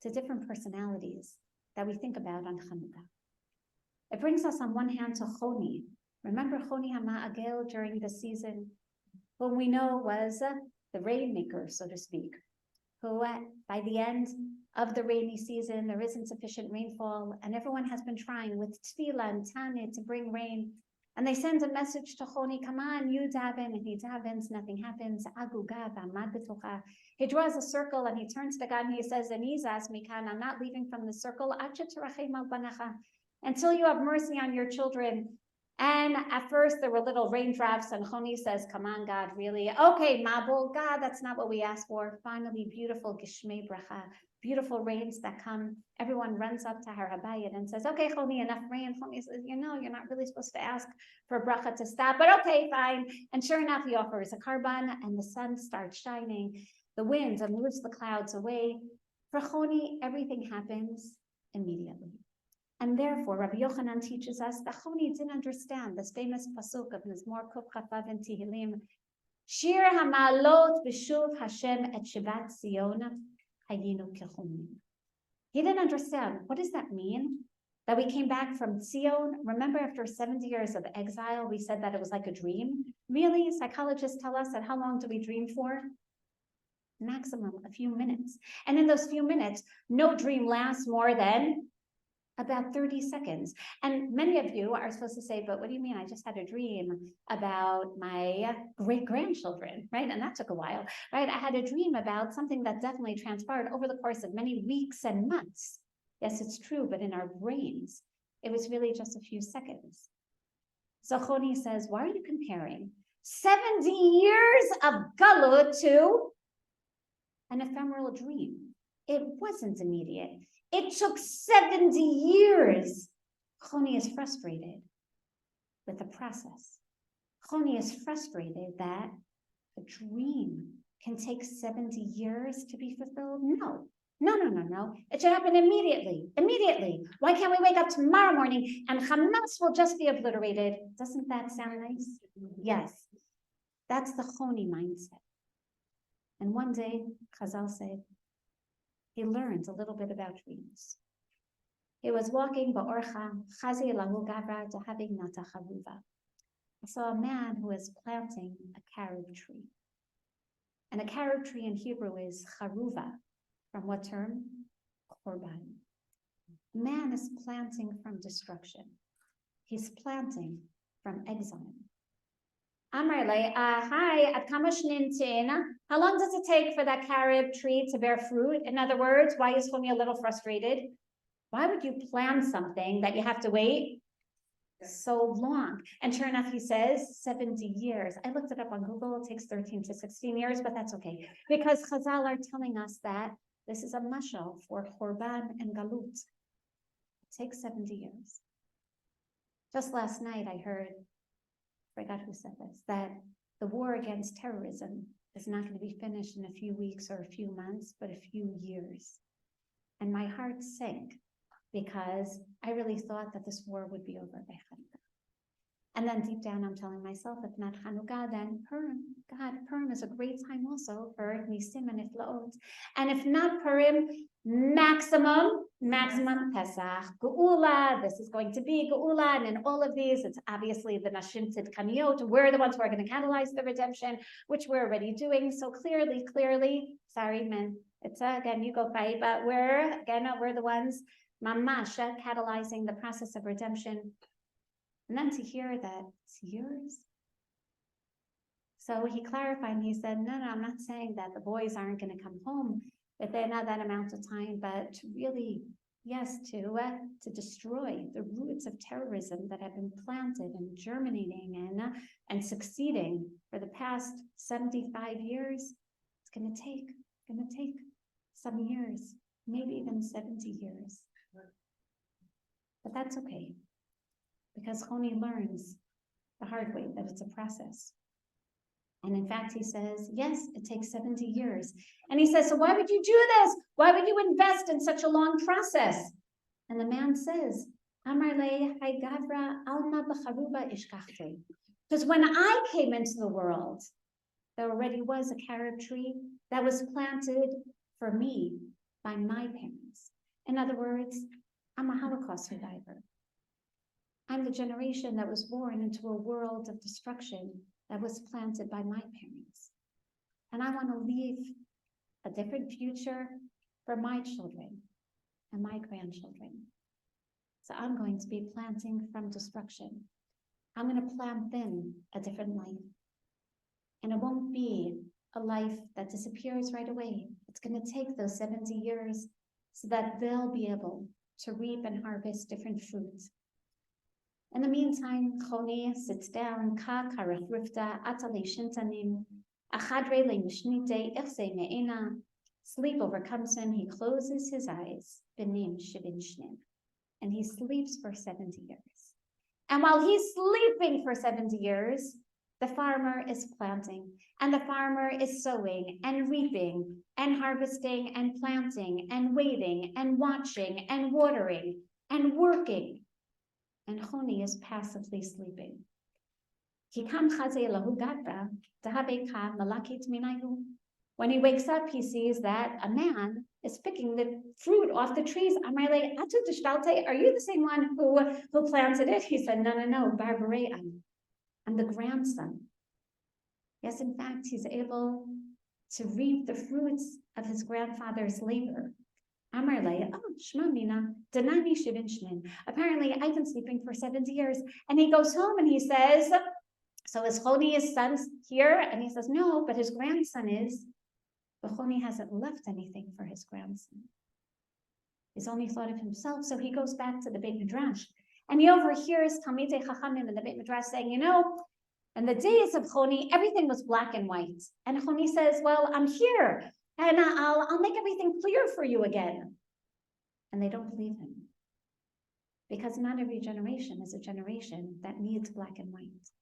Speaker 1: to different personalities that we think about on Chanukah. It brings us on one hand to Choni. Remember Choni HaMa'agel during the season, whom we know was the rainmaker, so to speak, who by the end of the rainy season, there isn't sufficient rainfall, and everyone has been trying with tefillah and tanit to bring rain. And they send a message to Choni, come on, you daven, and he davens, nothing happens. He draws a circle and he turns to God and he says, Anizas mikan, I'm not leaving from the circle until you have mercy on your children. And at first there were little raindrops, and Choni says, come on, God, really? Okay, Mabul, God, that's not what we asked for. Finally, beautiful Gishmei Bracha, beautiful rains that come. Everyone runs up to her Hagai and says, okay, Choni, enough rain. Choni says, you're not really supposed to ask for bracha to stop, but okay, fine. And sure enough, he offers a karban, and the sun starts shining, the wind moves the clouds away. For Choni, everything happens immediately. And therefore, Rabbi Yochanan teaches us that Choni didn't understand this famous pasuk of Mizmor Kuf Chavav in Tehillim. Shir hamalot b'shuv Hashem et Shivat Zion hayinu kechoni. He didn't understand. What does that mean? That we came back from Zion. Remember, after 70 years of exile, we said that it was like a dream. Really, psychologists tell us that how long do we dream for? Maximum a few minutes. And in those few minutes, no dream lasts more than about 30 seconds. And many of you are supposed to say, but what do you mean? I just had a dream about my great-grandchildren, right? And that took a while, right? I had a dream about something that definitely transpired over the course of many weeks and months. Yes, it's true, but in our brains, it was really just a few seconds. So Choni says, why are you comparing 70 years of galut to an ephemeral dream? It wasn't immediate. It took 70 years. Choni is frustrated with the process. Choni is frustrated that a dream can take 70 years to be fulfilled. No. It should happen immediately. Why can't we wake up tomorrow morning and Hamas will just be obliterated? Doesn't that sound nice? Yes. That's the Choni mindset. And one day, Chazal said, he learned a little bit about dreams. He was walking ba'orcha, chazi lahu gavra dehaving nata charuva. I saw a man who was planting a carob tree. And a carob tree in Hebrew is charuva. From what term? Korban. Man is planting from destruction. He's planting from exile. Amarle, hi, at kama shnintin. How long does it take for that carob tree to bear fruit? In other words, why is Choni a little frustrated? Why would you plant something that you have to wait so long? And sure enough, he says 70 years. I looked it up on Google. It takes 13 to 16 years, but that's okay. Because Chazal are telling us that this is a mashal for Korban and Galut. It takes 70 years. Just last night, I heard, I forgot who said this, that the war against terrorism is not going to be finished in a few weeks or a few months, but a few years. And my heart sank because I really thought that this war would be over by Chanukah. And then deep down, I'm telling myself, if not Chanukah, then Purim. God, Purim is a great time also for Nisim and Iflaot. And if not Purim, maximum Pesach, Geula. This is going to be Geula. And in all of these, it's obviously the Nashim Tzidkaniot. We're the ones who are going to catalyze the redemption, which we're already doing. So clearly, sorry, man. It's again, you go fight, but we're the ones, mamash, catalyzing the process of redemption. And then to hear that it's years. So he clarified and he said, no, I'm not saying that the boys aren't going to come home within that amount of time, but to really, yes, to destroy the roots of terrorism that have been planted and germinating and succeeding for the past 75 years, it's going to take some years, maybe even 70 years. But that's okay. Because Choni learns the hard way that it's a process. And in fact, he says, yes, it takes 70 years. And he says, so why would you do this? Why would you invest in such a long process? And the man says, because when I came into the world, there already was a carob tree that was planted for me by my parents. In other words, I'm a Holocaust survivor. I'm the generation that was born into a world of destruction that was planted by my parents. And I want to leave a different future for my children and my grandchildren. So I'm going to be planting from destruction. I'm going to plant them a different life. And it won't be a life that disappears right away. It's going to take those 70 years so that they'll be able to reap and harvest different fruits. In the meantime, Choni sits down, ka karafrifta, atale shintanim, achadre le mishnite, irse me'ena. Sleep overcomes him, he closes his eyes, benim shivin shnim, and he sleeps for 70 years. And while he's sleeping for 70 years, the farmer is planting, and the farmer is sowing and reaping and harvesting and planting and waiting and watching and watering and working. And Choni is passively sleeping. When he wakes up, he sees that a man is picking the fruit off the trees. Are you the same one who planted it? He said, no, Barbara, I'm the grandson. Yes, in fact, he's able to reap the fruits of his grandfather's labor. Apparently, I've been sleeping for 70 years. And he goes home and he says, so is Choni his son's here? And he says, no, but his grandson is. But Choni hasn't left anything for his grandson. He's only thought of himself. So he goes back to the Beit Midrash. And he overhears Talmidei Chachamim in the Beit Midrash saying, in the days of Choni, everything was black and white. And Choni says, well, I'm here. And I'll make everything clear for you again. And they don't believe him. Because not every generation is a generation that needs black and white.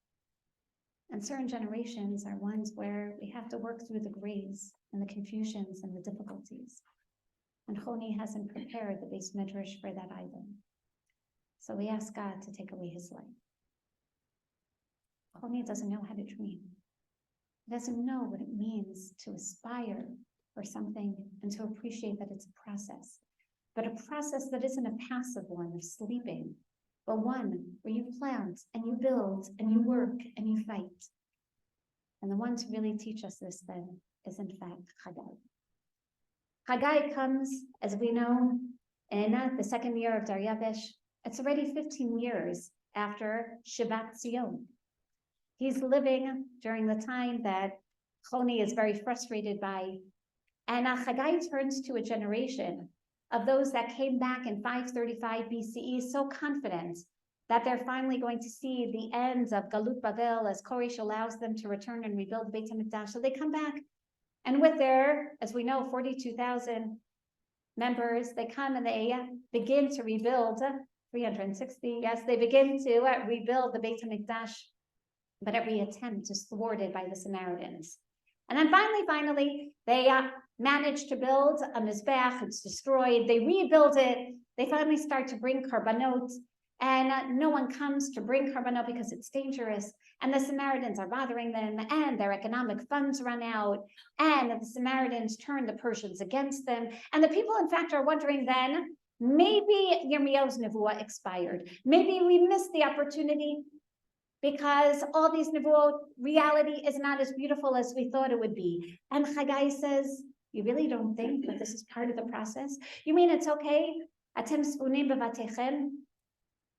Speaker 1: And certain generations are ones where we have to work through the grays and the confusions and the difficulties. And Choni hasn't prepared the Beis Midrash for that either. So we ask God to take away his life. Choni doesn't know how to dream. He doesn't know what it means to aspire for something and to appreciate that it's a process. But a process that isn't a passive one of sleeping, but one where you plant and you build and you work and you fight. And the one to really teach us this then is in fact Hagai. Hagai comes, as we know, in the second year of Daryavish. It's already 15 years after Shivat Zion. He's living during the time that Choni is very frustrated by. And Hagai turns to a generation of those that came back in 535 BCE, so confident that they're finally going to see the end of Galut Bavel as Koresh allows them to return and rebuild Beit HaMikdash. So they come back, and with their, as we know, 42,000 members, they come and they begin to rebuild 360. Yes, they begin to rebuild the Beit HaMikdash, but every attempt is thwarted by the Samaritans. And then finally, they manage to build a Mizbeach. It's destroyed. They rebuild it. They finally start to bring karbanot, and no one comes to bring karbanot because it's dangerous. And the Samaritans are bothering them, and their economic funds run out, and the Samaritans turn the Persians against them. And the people, in fact, are wondering then, maybe Yirmiyahu's nevuah expired. Maybe we missed the opportunity because all these nevuot, reality is not as beautiful as we thought it would be. And Hagai says, you really don't think that this is part of the process? You mean it's okay? Atem sfunim bevatechem?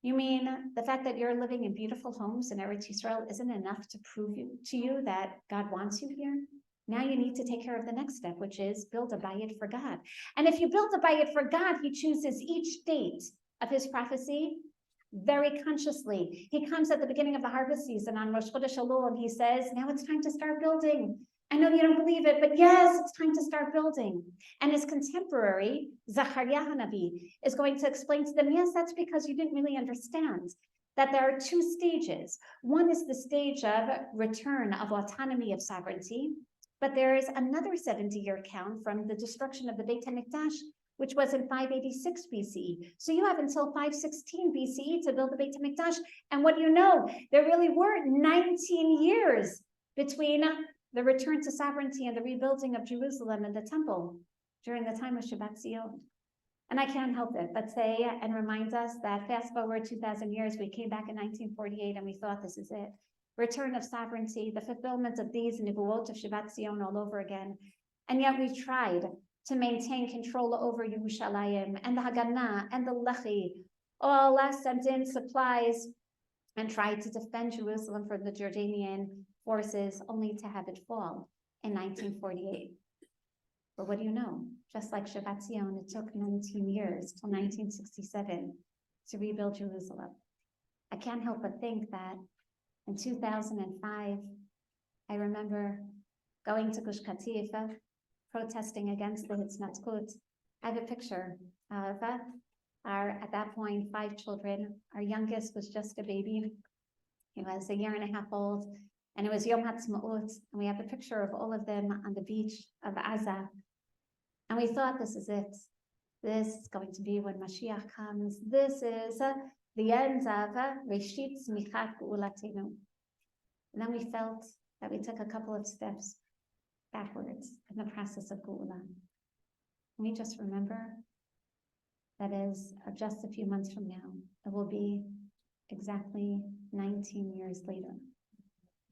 Speaker 1: You mean the fact that you're living in beautiful homes in Eretz Yisrael isn't enough to prove to you that God wants you here? Now you need to take care of the next step, which is build a bayit for God. And if you build a bayit for God, he chooses each date of his prophecy very consciously. He comes at the beginning of the harvest season on Rosh Chodesh Elul, and he says, now it's time to start building. I know you don't believe it, but yes, it's time to start building. And his contemporary, Zachariah Hanavi, is going to explain to them, yes, that's because you didn't really understand that there are two stages. One is the stage of return of autonomy of sovereignty, but there is another 70-year count from the destruction of the Beit HaMikdash, which was in 586 BCE. So you have until 516 BCE to build the Beit HaMikdash. And what do you know? There really were 19 years between the return to sovereignty and the rebuilding of Jerusalem and the temple during the time of Shabbat Zion. And I can't help it but say and remind us that fast forward 2,000 years, we came back in 1948 and we thought this is it. Return of sovereignty, the fulfillment of these nivuot of Shabbat Zion all over again. And yet we tried to maintain control over Yerushalayim and the Haganah and the Lechi, all sent in supplies and tried to defend Jerusalem from the Jordanian forces, only to have it fall in 1948. But what do you know? Just like Shabbat Zion, it took 19 years till 1967 to rebuild Jerusalem. I can't help but think that in 2005, I remember going to Gush Katif, protesting against the Hitznatkut. I have a picture of our, at that point, 5 children. Our youngest was just a baby. He was 1.5 years old, and it was Yom HaTzmaut, and we have a picture of all of them on the beach of Gaza. And we thought, this is it. This is going to be when Mashiach comes. This is the end of Reshit Tzmichat Geulatenu. And then we felt that we took a couple of steps backwards in the process of Geula. We just remember that is just a few months from now, it will be exactly 19 years later.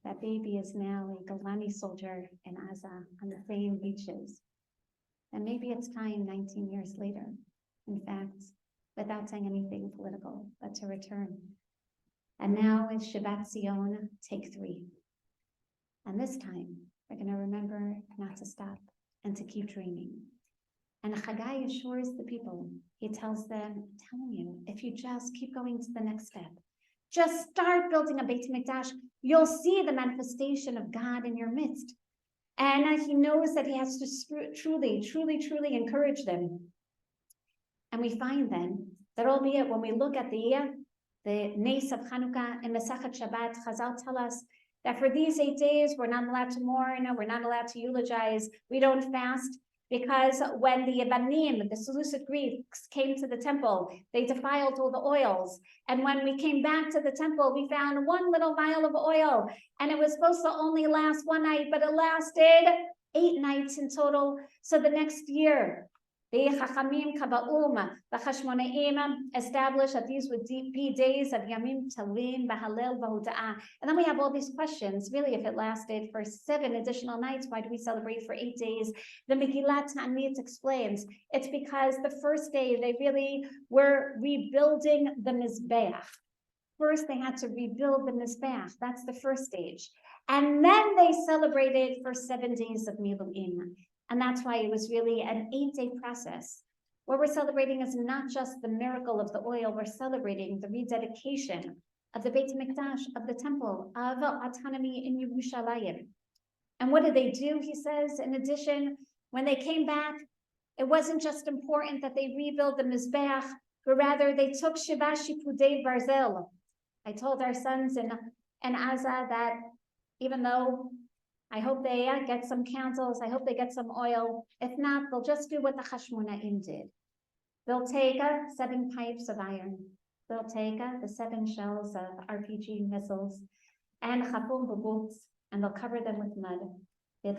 Speaker 1: That baby is now a Golani soldier in Gaza on the same beaches. And maybe it's time 19 years later, in fact, without saying anything political, but to return. And now is Shabbat Zion, take 3. And this time, we're going to remember not to stop and to keep dreaming. And Hagai assures the people. He tells them, I'm telling you, if you just keep going to the next step, just start building a Beit HaMikdash, you'll see the manifestation of God in your midst. And he knows that he has to truly encourage them. And we find then that albeit when we look at the Nes of Chanukah in Masechet Shabbat, Chazal tell us that for these 8 days, we're not allowed to mourn, we're not allowed to eulogize, we don't fast, because when the Rabbanit, the Seleucid Greeks, came to the temple, they defiled all the oils. And when we came back to the temple, we found one little vial of oil, and it was supposed to only last 1 night, but it lasted 8 nights in total. So the next year, the Chachamim Kaba'um, the Chashmonaim established that these would be days of Yamim Talim, Bahalel, Bahuda'ah. And then we have all these questions. Really, if it lasted for 7 additional nights, why do we celebrate for 8 days? The Megillat Ta'anit explains it's because the first day they really were rebuilding the Mizbeach. First, they had to rebuild the Mizbeach. That's the first stage. And then they celebrated for 7 days of Miluim. And that's why it was really an 8-day process. What we're celebrating is not just the miracle of the oil, we're celebrating the rededication of the Beit HaMikdash, of the temple, of autonomy in Yerushalayim. And what did they do, he says, in addition, when they came back, it wasn't just important that they rebuild the Mizbeach, but rather they took Shiva Shipudei Barzel. I told our sons in Gaza that even though I hope they get some candles. I hope they get some oil. If not, they'll just do what the Chashmonaim did. They'll take 7 pipes of iron. They'll take the 7 shells of RPG missiles and chapum b'boots, and they'll cover them with mud. It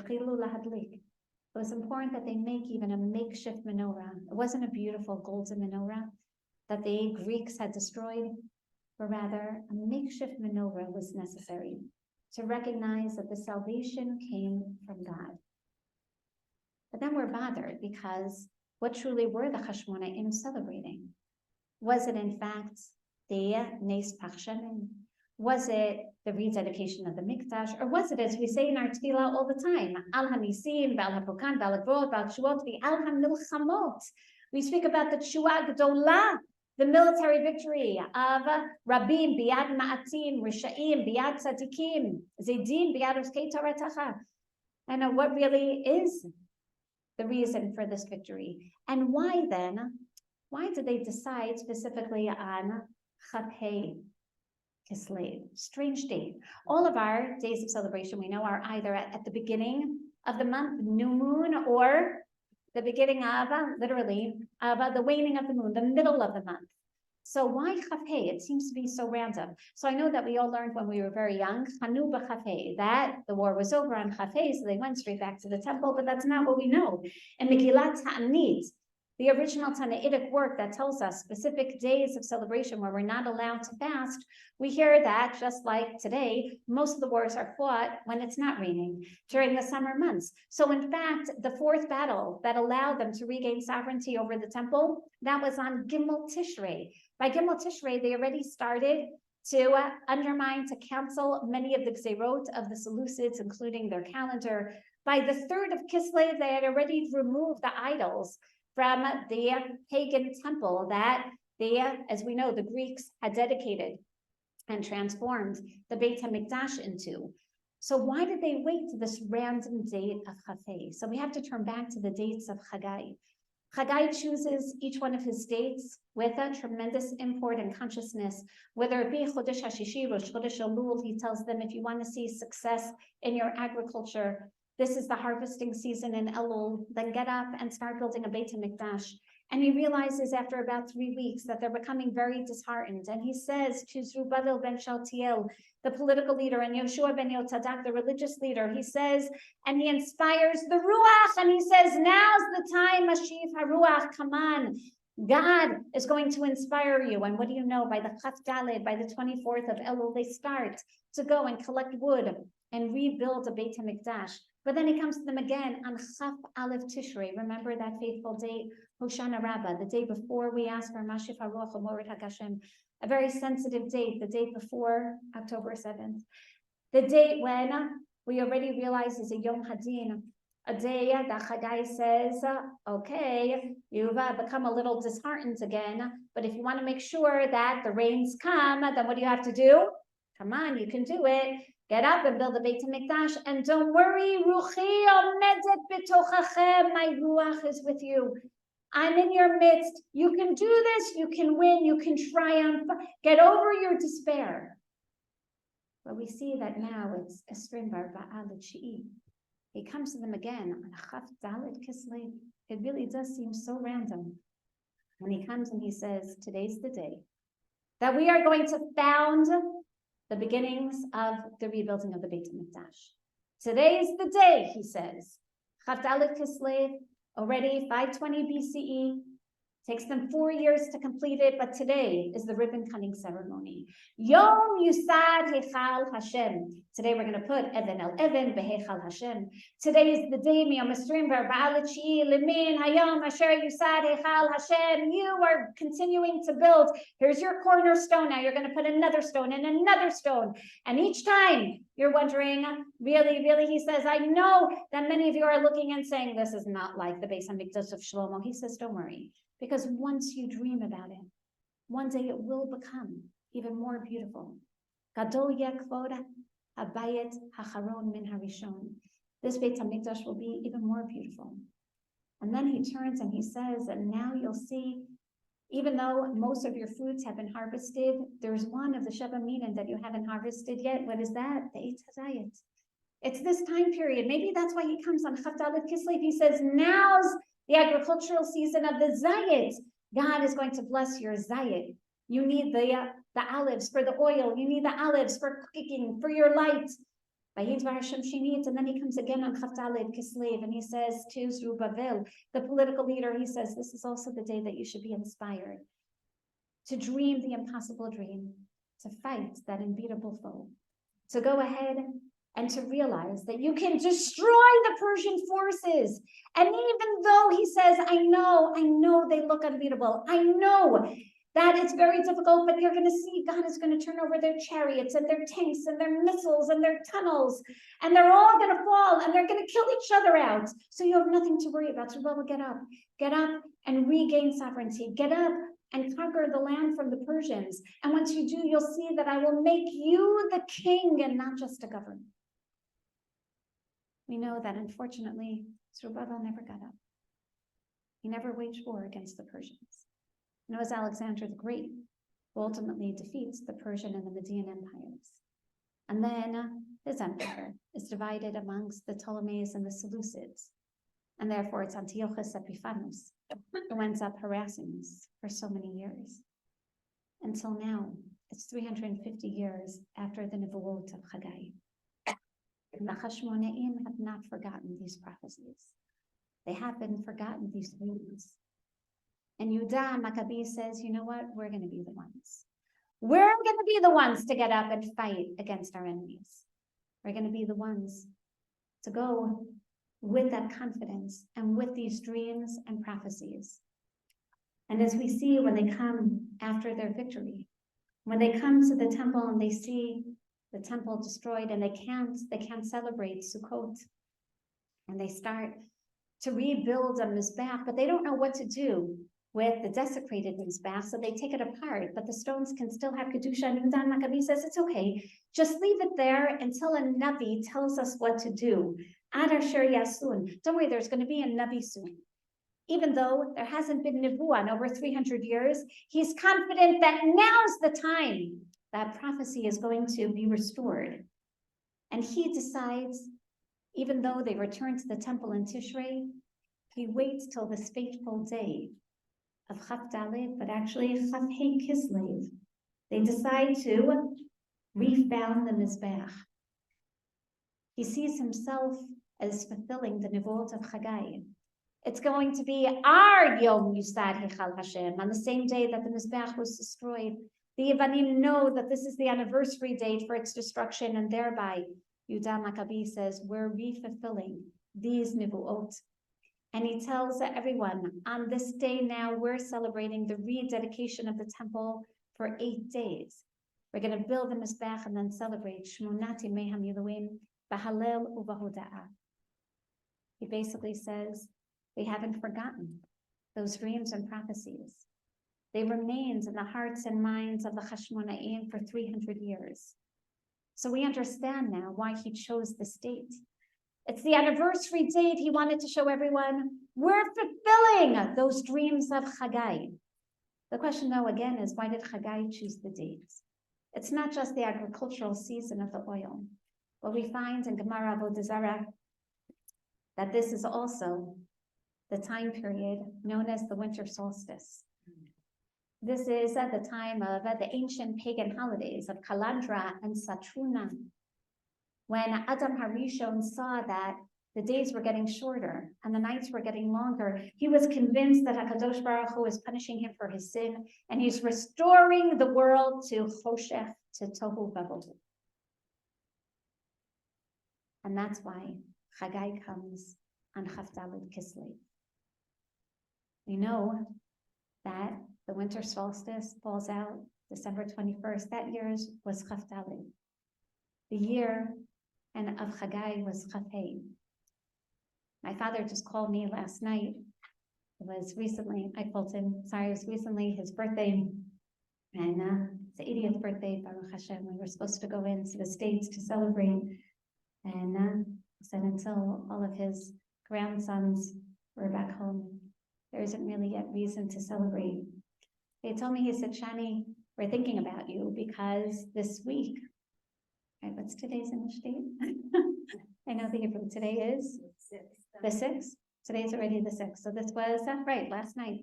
Speaker 1: was important that they make even a makeshift menorah. It wasn't a beautiful golden menorah that the Greeks had destroyed, but rather a makeshift menorah was necessary to recognize that the salvation came from God. But then we're bothered because what truly were the Chashmonaim celebrating? Was it in fact the Nes Pachshemen? Was it the rededication of the Mikdash? Or was it, as we say in our tefillah all the time, Al HaNisim, Ba'al HaPokan, Ba'al HaGvot, Ba'al HaTshuot, Ba'al HaMilchamot? We speak about the Tshuah Gdolah, the military victory of Rabim Biad Ma'atim, Rishaim Biad Tzadikim, Zedim Biad Uskei Toratacha. And what really is the reason for this victory? And why then? Why did they decide specifically on Chapei? Kislev. Strange date. All of our days of celebration we know are either at the beginning of the month, new moon, or the beginning of, literally, of the waning of the moon, the middle of the month. So why Chafei? It seems to be so random. So I know that we all learned when we were very young, Chanu b'Chafei, that the war was over on Chafei, so they went straight back to the temple, but that's not what we know. In Megillat Ta'anit, the original Tannaitic work that tells us specific days of celebration where we're not allowed to fast, we hear that, just like today, most of the wars are fought when it's not raining, during the summer months. So in fact, the fourth battle that allowed them to regain sovereignty over the temple, that was on Gimel Tishrei. By Gimel Tishrei, they already started to undermine, to cancel many of the Gzerot of the Seleucids, including their calendar. By the 3rd of Kislev, they had already removed the idols from the pagan temple that as we know, the Greeks had dedicated and transformed the Beit HaMikdash into. So why did they wait to this random date of Chafei? So we have to turn back to the dates of Hagai. Hagai chooses each one of his dates with a tremendous import and consciousness. Whether it be Chodesh HaShishi, Rosh Chodesh Elul, he tells them, if you want to see success in your agriculture, this is the harvesting season in Elul, then get up and start building a Beit HaMikdash. And he realizes after about 3 weeks that they're becoming very disheartened. And he says to Zerubbabel ben Shaltiel, the political leader, and Yoshua ben Yotadak, the religious leader, he says, and he inspires the Ruach, and he says, now's the time, Mashiach HaRuach, come on. God is going to inspire you. And what do you know? By the Chaf Daled, by the 24th of Elul, they start to go and collect wood and rebuild a Beit HaMikdash. But then he comes to them again on Chaf Aleph Tishrei. Remember that faithful date, Hoshana Rabbah, the day before we ask for Mashiach HaRuach HaMorid HaGashem, a very sensitive date, the date before October 7th. The date when we already realize is a Yom Hadin, a day that Hagai says, okay, you've become a little disheartened again, but if you want to make sure that the rains come, then what do you have to do? Come on, you can do it. Get up and build the Beit HaMikdash, and don't worry, Ruchi omedet b'tochachem, my Ruach is with you. I'm in your midst. You can do this, you can win, you can triumph. Get over your despair. But we see that now it's Esrim bar Ba'al Shi'i. He comes to them again on Chaf Dalet Kislev. It really does seem so random. When he comes and he says, today's the day that we are going to found the beginnings of the rebuilding of the Beit HaMikdash. Today is the day, he says. Chaf Dalet Kislev, already 520 BCE, takes them 4 years to complete it, but today is the ribbon cutting ceremony. Yom Yusad Heichal Hashem. Today we're going to put Even El Even Beheichal Hashem. Today is the day Miyom Esrim V'Arba'al Shi'i Lemin Hayom Asher Yusad Heichal Hashem. You are continuing to build. Here's your cornerstone. Now you're going to put another stone and another stone. And each time you're wondering, really, he says, I know that many of you are looking and saying, this is not like the Beis HaMikdash of Shlomo. He says, don't worry. Because once you dream about it, one day it will become even more beautiful. Gadol Yekvod Habayit Hacharon Min Harishon. This Beit HaMikdash will be even more beautiful. And then he turns and he says, and now you'll see, even though most of your fruits have been harvested, there's one of the Sheva Minim that you haven't harvested yet. What is that? The Eitz HaZayit. It's this time period. Maybe that's why he comes on Chaf Dalet Kislev. He says, now's the agricultural season of the Zayit. God is going to bless your Zayit. You need the olives for the oil. You need the olives for cooking, for your light. And then he comes again on Chaf Dalet Kislev and he says to Zerubbabel, the political leader, he says, this is also the day that you should be inspired to dream the impossible dream, to fight that unbeatable foe, to go ahead and to realize that you can destroy the Persian forces. And even though he says, I know they look unbeatable. I know that it's very difficult, but you're going to see God is going to turn over their chariots and their tanks and their missiles and their tunnels, and they're all going to fall and they're going to kill each other out. So you have nothing to worry about. So get up and regain sovereignty. Get up and conquer the land from the Persians. And once you do, you'll see that I will make you the king and not just a governor. We know that unfortunately, Zerubbabel never got up. He never waged war against the Persians. And it was Alexander the Great who ultimately defeats the Persian and the Median empires. And then his empire is divided amongst the Ptolemies and the Seleucids. And therefore it's Antiochus Epiphanes who ends up harassing us for so many years. Until now, it's 350 years after the Nevuot of Hagai. And the Hashmonaim have not forgotten these prophecies. They haven't forgotten these dreams. And Yehuda Maccabi says, you know what? We're going to be the ones. We're going to be the ones to get up and fight against our enemies. We're going to be the ones to go with that confidence and with these dreams and prophecies. And as we see when they come after their victory, when they come to the temple and they see the temple destroyed and they can't celebrate Sukkot, and they start to rebuild a mizbeach, but they don't know what to do with the desecrated mizbeach, so they take it apart, but the stones can still have kedusha. And Yehuda Maccabi says it's okay, just leave it there until a navi tells us what to do. Adar Sher Yasun. Don't worry, there's going to be a navi soon. Even though there hasn't been nevuah in over 300 years, he's confident that now's the time that prophecy is going to be restored. And he decides, even though they return to the temple in Tishrei, he waits till this fateful day of Chaf Dalet, but actually Chaf Hei Kislev. They decide to refound the Mizbeach. He sees himself as fulfilling the Nevuot of Hagai. It's going to be our Yom Yusad Hechal Hashem, on the same day that the Mizbeach was destroyed. The Yevanim know that this is the anniversary date for its destruction, and thereby, Yehuda Maccabi says, we're re-fulfilling these Nevuot. And he tells everyone, on this day now, we're celebrating the rededication of the temple for 8 days. We're going to build the Mizbeach and then celebrate Shmonat Yemei HaMiluim B'Halel U'B'Hoda'ah. He basically says, they haven't forgotten those dreams and prophecies. They remained in the hearts and minds of the Hashmonaim for 300 years. So we understand now why he chose this date. It's the anniversary date. He wanted to show everyone we're fulfilling those dreams of Hagai. The question, though, again, is why did Hagai choose the date? It's not just the agricultural season of the oil. But we find in Gemara Avodah Zarah that this is also the time period known as the winter solstice. This is at the time of the ancient pagan holidays of Kalandra and Satruna. When Adam Harishon saw that the days were getting shorter and the nights were getting longer, he was convinced that HaKadosh Baruch Hu was punishing him for his sin, and he's restoring the world to Choshech, to Tohu Vabohu. And that's why Hagai comes on Chaf Dalet Kislev. We know that the winter solstice falls out December 21st. That year's was Chaf Dalet. The year and of Hagai was Chaf Hei. My father just called me last night. It was recently, I called him, sorry, it was recently his birthday. And it's the 80th birthday, Baruch Hashem. We were supposed to go into the States to celebrate. And he said until all of his grandsons were back home, there isn't really yet reason to celebrate. He told me, he said, Shani, we're thinking about you because this week, right, what's today's English date? I know the Hebrew. Today is the 6th. Today's already the 6th. So this was, right, last night.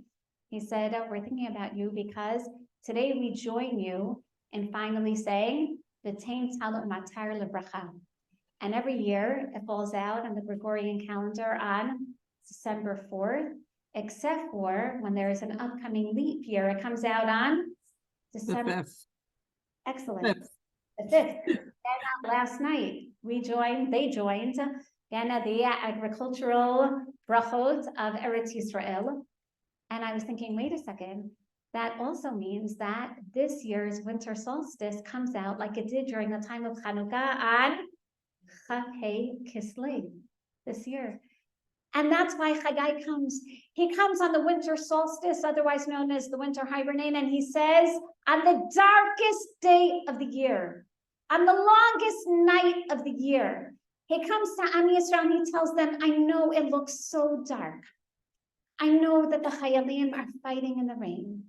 Speaker 1: He said, we're thinking about you because today we join you in finally saying, V'tein Talot Matar Lebracha. And every year it falls out on the Gregorian calendar on December 4th, except for when there is an upcoming leap year. It comes out on December.
Speaker 3: The 5th.
Speaker 1: Excellent. The 5th. And last night they joined the agricultural brachot of Eretz Yisrael. And I was thinking, wait a second, that also means that this year's winter solstice comes out like it did during the time of Chanukah on Chaf Hei Kislev this year. And that's why Hagai comes. He comes on the winter solstice, otherwise known as the winter hibernate, and he says, on the darkest day of the year, on the longest night of the year, he comes to Am Yisrael and he tells them, I know it looks so dark. I know that the Chayalim are fighting in the rain.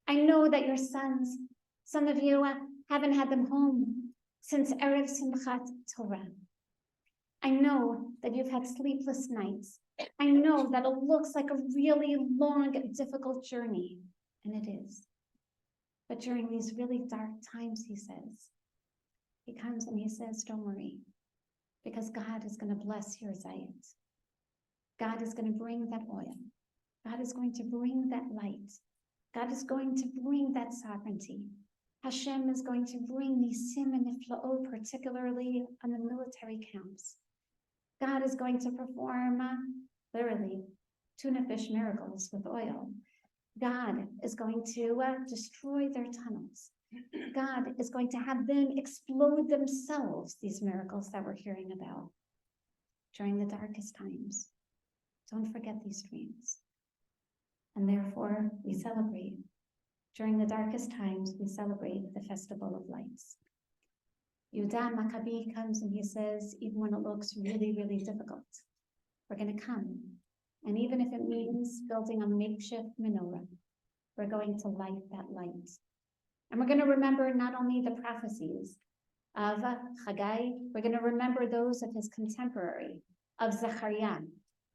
Speaker 1: I know that your sons Some of you haven't had them home since Erev Simchat Torah. I know that you've had sleepless nights. I know that it looks like a really long, difficult journey, and it is. But during these really dark times, he comes and he says, don't worry, because God is going to bless your zayit. God is going to bring that oil. God is going to bring that light. God is going to bring that sovereignty. Hashem is going to bring nisim and niflaot, particularly on the military camps. God is going to perform, literally, tuna fish miracles with oil. God is going to destroy their tunnels. God is going to have them explode themselves, these miracles that we're hearing about during the darkest times. Don't forget these dreams. And therefore, we celebrate. During the darkest times, we celebrate the Festival of Lights. Yehuda Maccabi comes and he says, even when it looks really, really difficult, we're going to come. And even if it means building a makeshift menorah, we're going to light that light. And we're going to remember not only the prophecies of Hagai, we're going to remember those of his contemporary, of Zechariah.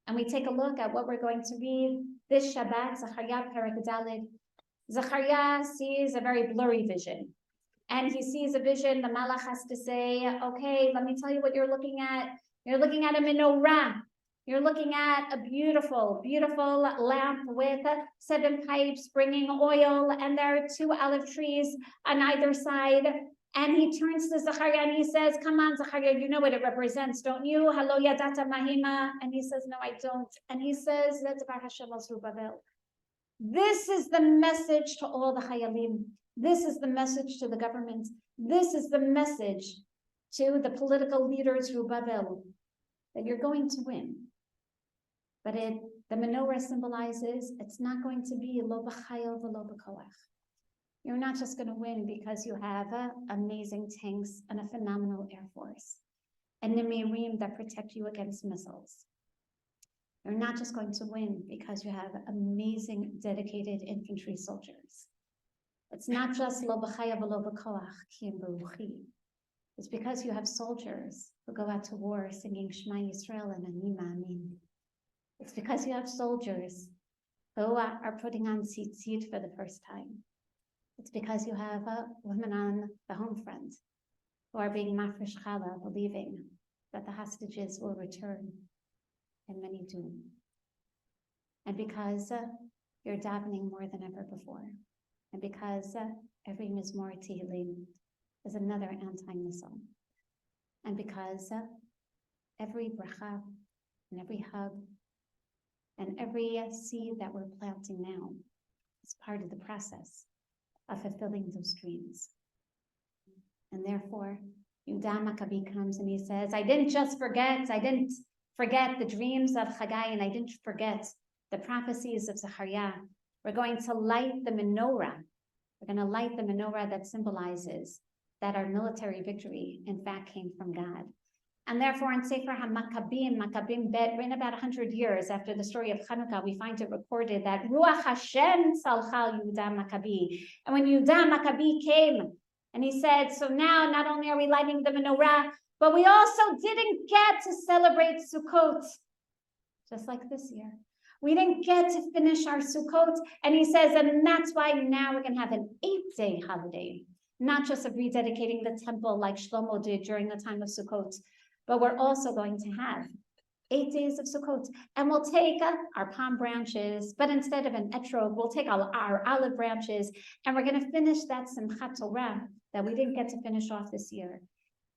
Speaker 1: And we take a look at what we're going to read this Shabbat, Zechariah Perek Daled. Zechariah sees a very blurry vision. And he sees a vision, the Malach has to say, okay, let me tell you what you're looking at. You're looking at a menorah. You're looking at a beautiful, beautiful lamp with 7 pipes bringing oil, and there are 2 olive trees on either side. And he turns to Zechariah and he says, come on, Zechariah, you know what it represents, don't you? Halo yadata mahima. And he says, no, I don't. And he says, this is the message to all the Chayalim. This is the message to the government. This is the message to the political leaders, Zerubbabel, that you're going to win. But the menorah symbolizes it's not going to be lo b'chayil v'lo b'koach. You're not just going to win because you have amazing tanks and a phenomenal air force and nemirim that protect you against missiles. You're not just going to win because you have amazing, dedicated infantry soldiers. It's not just lo b'chayil v'lo b'koach ki im beruchi. It's because you have soldiers who go out to war singing Shema Yisrael and Ani Ma'amin. It's because you have soldiers who are putting on tzitzit for the first time. It's because you have women on the home front who are being mafresh challah, believing that the hostages will return, and many do. And because you're davening more than ever before, and because every Mizmor Tehillim is another anti-missile, and because every bracha and every hug and every seed that we're planting now is part of the process of fulfilling those dreams. And therefore, Yehuda Maccabi comes and he says, I didn't forget the dreams of Hagai, and I didn't forget the prophecies of Zechariah. We're going to light the menorah. We're going to light the menorah that symbolizes that our military victory, in fact, came from God. And therefore, in Sefer Maccabim Bet, written about 100 years after the story of Chanukah, we find it recorded that Ruach Hashem salcha Yehuda Maccabi. And when Yehuda Maccabi came, and he said, so now not only are we lighting the menorah, but we also didn't get to celebrate Sukkot, just like this year. We didn't get to finish our Sukkot. And he says, and that's why now we're going to have an 8-day holiday, not just of rededicating the temple like Shlomo did during the time of Sukkot, but we're also going to have 8 days of Sukkot. And we'll take our palm branches, but instead of an etrog, we'll take our olive branches, and we're going to finish that Simchat Torah that we didn't get to finish off this year.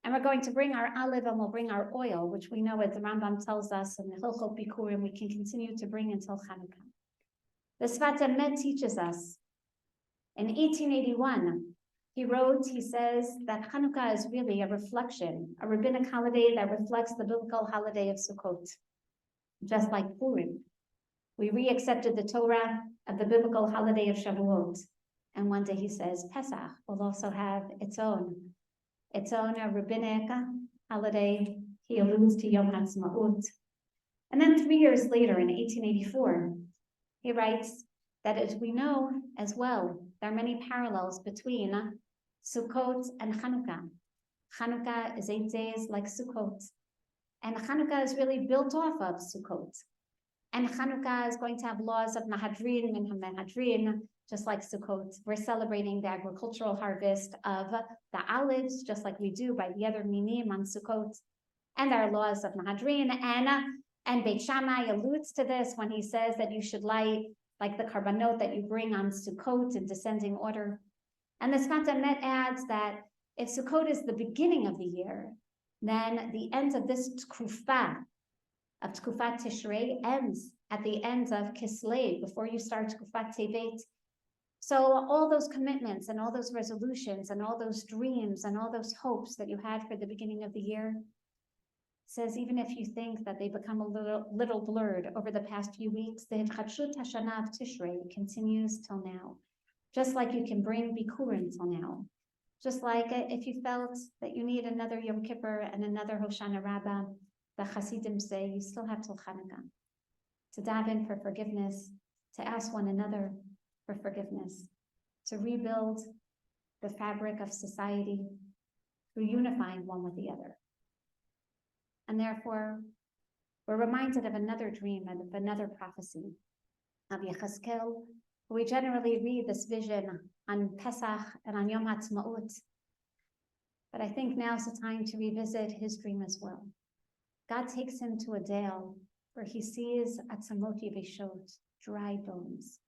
Speaker 1: And we're going to bring our olive and we'll bring our oil, which we know, as the Rambam tells us in the Hilchot Bikurim, we can continue to bring until Chanukah. The Sfat Emet teaches us in 1881, he says that Chanukah is really a reflection, a rabbinic holiday that reflects the biblical holiday of Sukkot. Just like Purim, we re-accepted the Torah of the biblical holiday of Shavuot. And one day he says Pesach will also have its own rabbinic holiday. He alludes to Yom HaTzmaut. And then 3 years later, in 1884, he writes, that as we know as well, there are many parallels between Sukkot and Chanukah. Chanukah is 8 days like Sukkot, and Chanukah is really built off of Sukkot. And Chanukah is going to have laws of Mahadrin and Mahadrin, just like Sukkot. We're celebrating the agricultural harvest of the olives, just like we do by the other minim on Sukkot. And our laws of Mahadrin, and Beit Shammai alludes to this when he says that you should light like the karbanot that you bring on Sukkot in descending order. And the Sfat Emet adds that if Sukkot is the beginning of the year, then the end of this Tkufah, of Tkufat Tishrei, ends at the end of Kislev, before you start Tkufat Tevet. So all those commitments and all those resolutions and all those dreams and all those hopes that you had for the beginning of the year, says even if you think that they become a little blurred over the past few weeks, the Hitchadshut Hashana of Tishrei continues till now. Just like you can bring Bikurim till now. Just like if you felt that you need another Yom Kippur and another Hoshana Rabbah, the Hasidim say you still have till Chanukah to daven for forgiveness, to ask one another for forgiveness, to rebuild the fabric of society through unifying one with the other. And therefore, we're reminded of another dream and of another prophecy of Yechezkel. We generally read this vision on Pesach and on Yom HaTzmaut. But I think now's the time to revisit his dream as well. God takes him to a dale where he sees Atzamot Yeveshot, dry bones,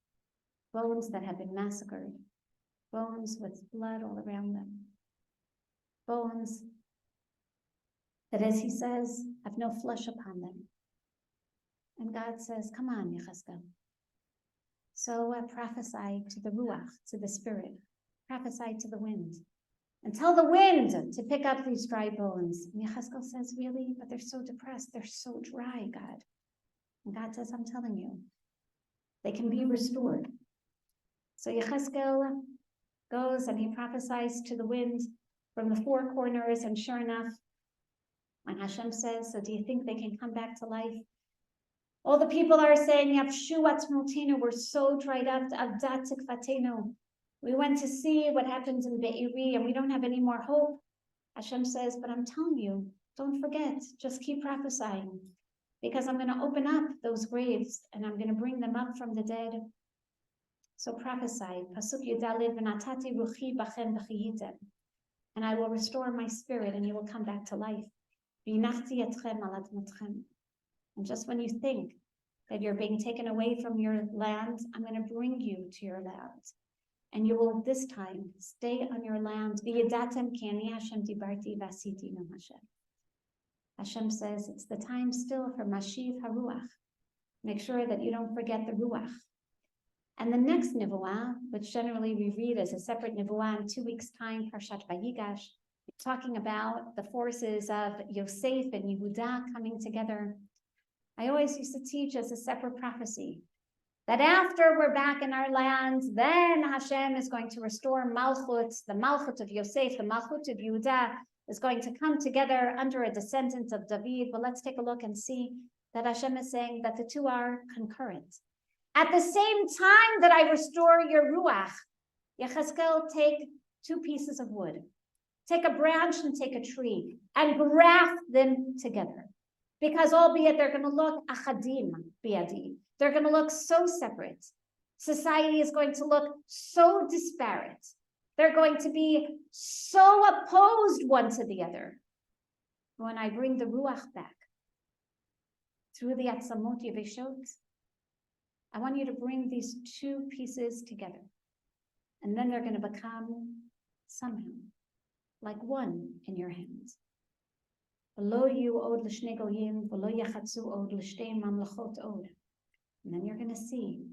Speaker 1: bones that have been massacred, bones with blood all around them, bones that, as he says, have no flesh upon them. And God says, come on, Yechezkel. So prophesy to the Ruach, to the Spirit, prophesy to the wind, and tell the wind to pick up these dry bones. And Yechezkel says, really? But they're so depressed, they're so dry, God. And God says, I'm telling you, they can be restored. So Yechezkel goes and he prophesies to the wind from the four corners, and sure enough, when Hashem says, so do you think they can come back to life? All the people are saying, Yavshu atzmotenu, we're so dried up, avdat tikvatenu. We went to see what happens in Be'eri and we don't have any more hope. Hashem says, but I'm telling you, don't forget, just keep prophesying, because I'm going to open up those graves and I'm going to bring them up from the dead. So prophesy, Pasuk Yudalid v'natati ruchi bachem v'chiyitem, and I will restore my spirit and you will come back to life. V'inachti etchem al admotchem. And just when you think that you're being taken away from your land, I'm going to bring you to your land. And you will this time stay on your land. V'yedatem ki ani Hashem dibarti v'asiti no Hashem. Hashem says it's the time still for Mashiv HaRuach. Make sure that you don't forget the Ruach. And the next Nevuah, which generally we read as a separate Nevuah in 2 weeks' time, Parshat Vayigash, talking about the forces of Yosef and Yehuda coming together. I always used to teach as a separate prophecy that after we're back in our land, then Hashem is going to restore Malchut, the Malchut of Yosef, the Malchut of Yehuda is going to come together under a descendant of David. But let's take a look and see that Hashem is saying that the two are concurrent. At the same time that I restore your Ruach, Yechezkel, take 2 pieces of wood, take a branch and take a tree, and graft them together. Because albeit they're going to look achadim biadi, they're going to look so separate. Society is going to look so disparate. They're going to be so opposed one to the other. When I bring the Ruach back through the Atzamot Yeveshot, I want you to bring these 2 pieces together. And then they're going to become somehow like one in your hands. And then you're going to see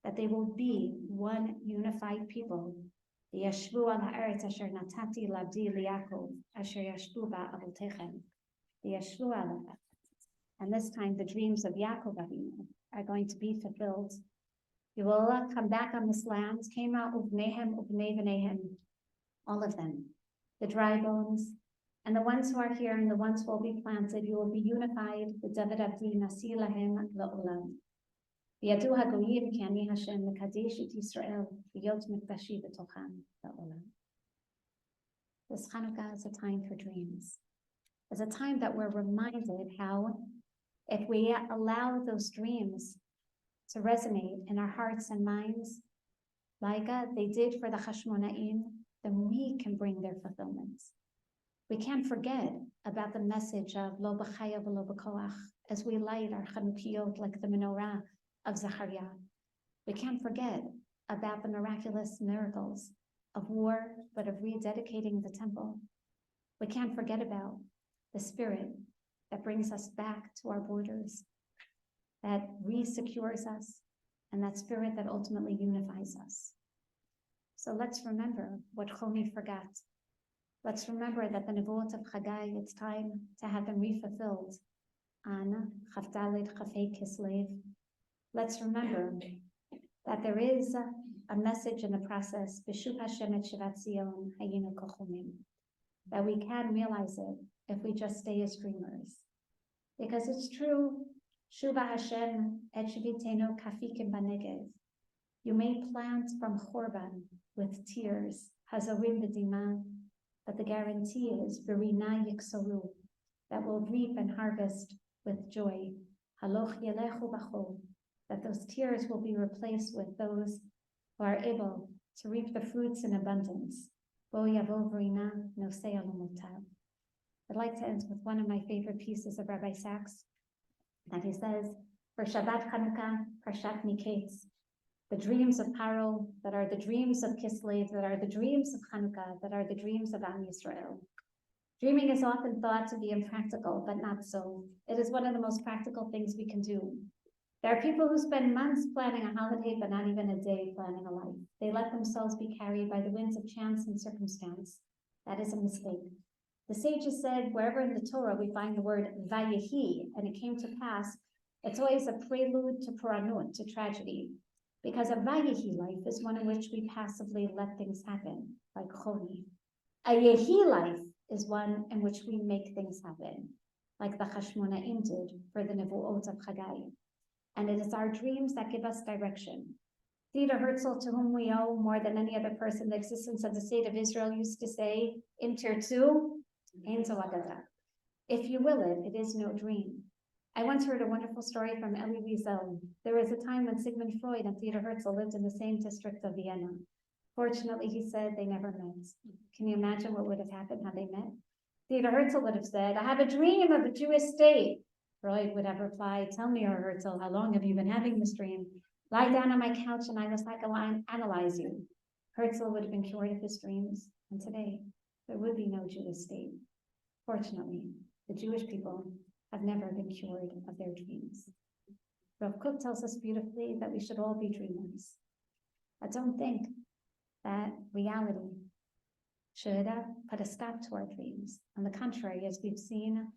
Speaker 1: that they will be one unified people. And this time the dreams of Yaakov Avinu are going to be fulfilled. You will come back on this land, all of them, the dry bones, and the ones who are here and the ones who will be planted, you will be unified. The David Abdi Nasi Lahem La'olam. וידעו הגויים כי אני השם מקדש את ישראל להיות מקדשי בתוכם לעולם. This Chanukah is a time for dreams. It's a time that we're reminded how if we allow those dreams to resonate in our hearts and minds, like they did for the Hashmonaim, then we can bring their fulfillment. We can't forget about the message of Lo b'chaya v'lo b'koach as we light our Chanukiyot like the menorah of Zachariah. We can't forget about the miraculous miracles of war, but of rededicating the temple. We can't forget about the spirit that brings us back to our borders, that re-secures us, and that spirit that ultimately unifies us. So let's remember what Choni forgot. Let's remember that the Nevuot of Hagai, it's time to have them re-fulfilled on Chaf Daled Chafei Kislev. Let's remember that there is a message in the process, B'shuv Hashem et Shivat Zion hayinu kochumim, that we can realize it if we just stay as dreamers. Because it's true, Shuva Hashem et Shivitenu kafikim banegev. You may plant from Chorban with tears, Hazorim b'dima, but the guarantee is Berina Yiksaru, that will reap and harvest with joy. Haloch Yelechu Bachol, that those tears will be replaced with those who are able to reap the fruits in abundance. Bo Yavo Verina Nosei Alumutab. I'd like to end with one of my favorite pieces of Rabbi Sachs, that he says, for Shabbat Chanukah, Parshat Miketz, the dreams of Paro, that are the dreams of Kislev, that are the dreams of Chanukah, that are the dreams of Am Yisrael. Dreaming is often thought to be impractical, but not so. It is one of the most practical things we can do. There are people who spend months planning a holiday, but not even a day planning a life. They let themselves be carried by the winds of chance and circumstance. That is a mistake. The sages said, wherever in the Torah we find the word vayehi, and it came to pass, it's always a prelude to puranut, to tragedy. Because a vayehi life is one in which we passively let things happen, like Choni. A yehi life is one in which we make things happen, like the Hashmonaim did for the Nevuot of Hagai. And it is our dreams that give us direction. Theodor Herzl, to whom we owe more than any other person the existence of the state of Israel, used to say, Im tirtu, ein zo agada. If you will it, it is no dream. I once heard a wonderful story from Elie Wiesel. There was a time when Sigmund Freud and Theodor Herzl lived in the same district of Vienna. Fortunately, he said they never met. Can you imagine what would have happened had they met? Theodor Herzl would have said, I have a dream of a Jewish state. Freud would have replied, tell me, Herzl, how long have you been having this dream? Lie down on my couch and I will psychoanalyze you. Herzl would have been cured of his dreams, and today there would be no Jewish state. Fortunately, the Jewish people have never been cured of their dreams. Rav Kook tells us beautifully that we should all be dreamers. I don't think that reality should put a stop to our dreams. On the contrary, as we've seen,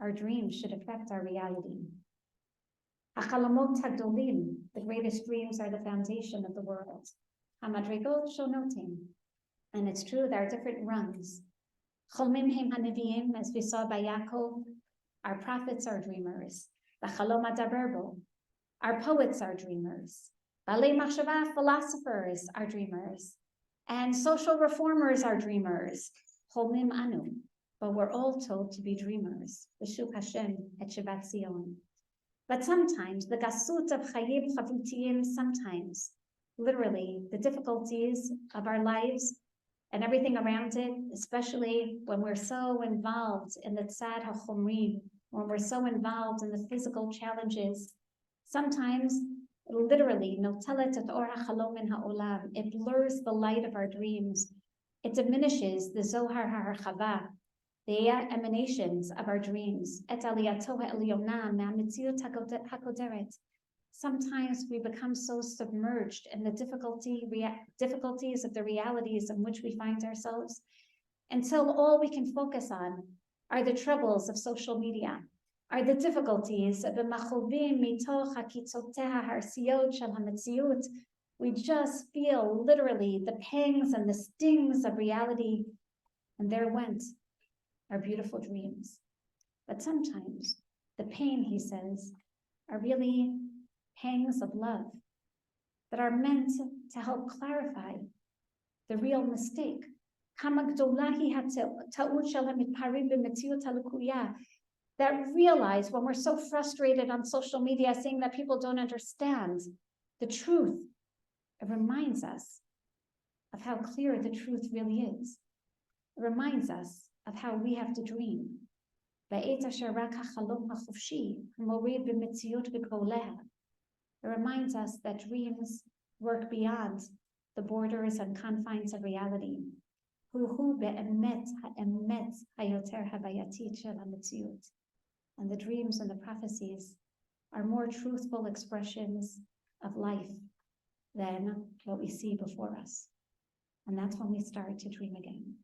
Speaker 1: our dreams should affect our reality. Achalamot hagolim, the greatest dreams are the foundation of the world. Hamadrigot shonotim, and it's true there are different rungs. Cholmim hem hanevim, as we saw by Yaakov, our prophets are dreamers. B'chalom adaberbo, our poets are dreamers. Balei machshava, philosophers are dreamers. And social reformers are dreamers. Cholmim anu, but we're all told to be dreamers. B'shuv Hashem et Shivat Zion. But sometimes the gasut of chayim chavutiyim, sometimes, literally, the difficulties of our lives and everything around it, especially when we're so involved in the tzad hachomri, when we're so involved in the physical challenges, sometimes, literally, notelet et or hachalom min ha'olam, it blurs the light of our dreams. It diminishes the zohar ha'archava, the emanations of our dreams. Et aliyato ha'elyona me'amitziut hakoderet. Sometimes we become so submerged in the difficulties of the realities in which we find ourselves until all we can focus on are the troubles of social media, are the difficulties of the machobim mitoch hakitzoteha harsiyot shel hametziut. We just feel literally the pangs and the stings of reality, and there went our beautiful dreams. But sometimes the pain, he says, are really pangs of love that are meant to help clarify the real mistake. That realize when we're so frustrated on social media saying that people don't understand the truth, it reminds us of how clear the truth really is. It reminds us of how we have to dream. It reminds us that dreams work beyond the borders and confines of reality. And the dreams and the prophecies are more truthful expressions of life than what we see before us. And that's when we start to dream again.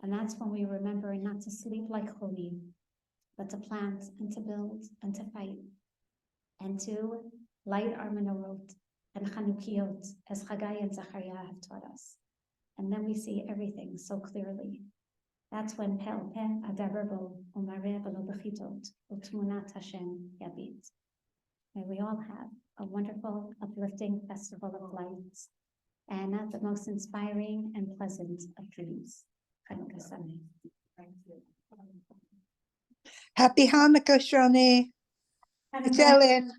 Speaker 1: And that's when we remember not to sleep like Choni, but to plant and to build and to fight and to light our menorot and Chanukiot as Hagai and Zachariah have taught us. And then we see everything so clearly. That's when Pel Peh Adarabo Umareh Velo Bechitot Utmunat Hashem Yabit. May we all have a wonderful, uplifting festival of lights and the most inspiring and pleasant of dreams. Chanukah Shani.
Speaker 3: Happy Hanukkah, Shani.
Speaker 1: Happy
Speaker 3: It's Ellen.
Speaker 1: birthday.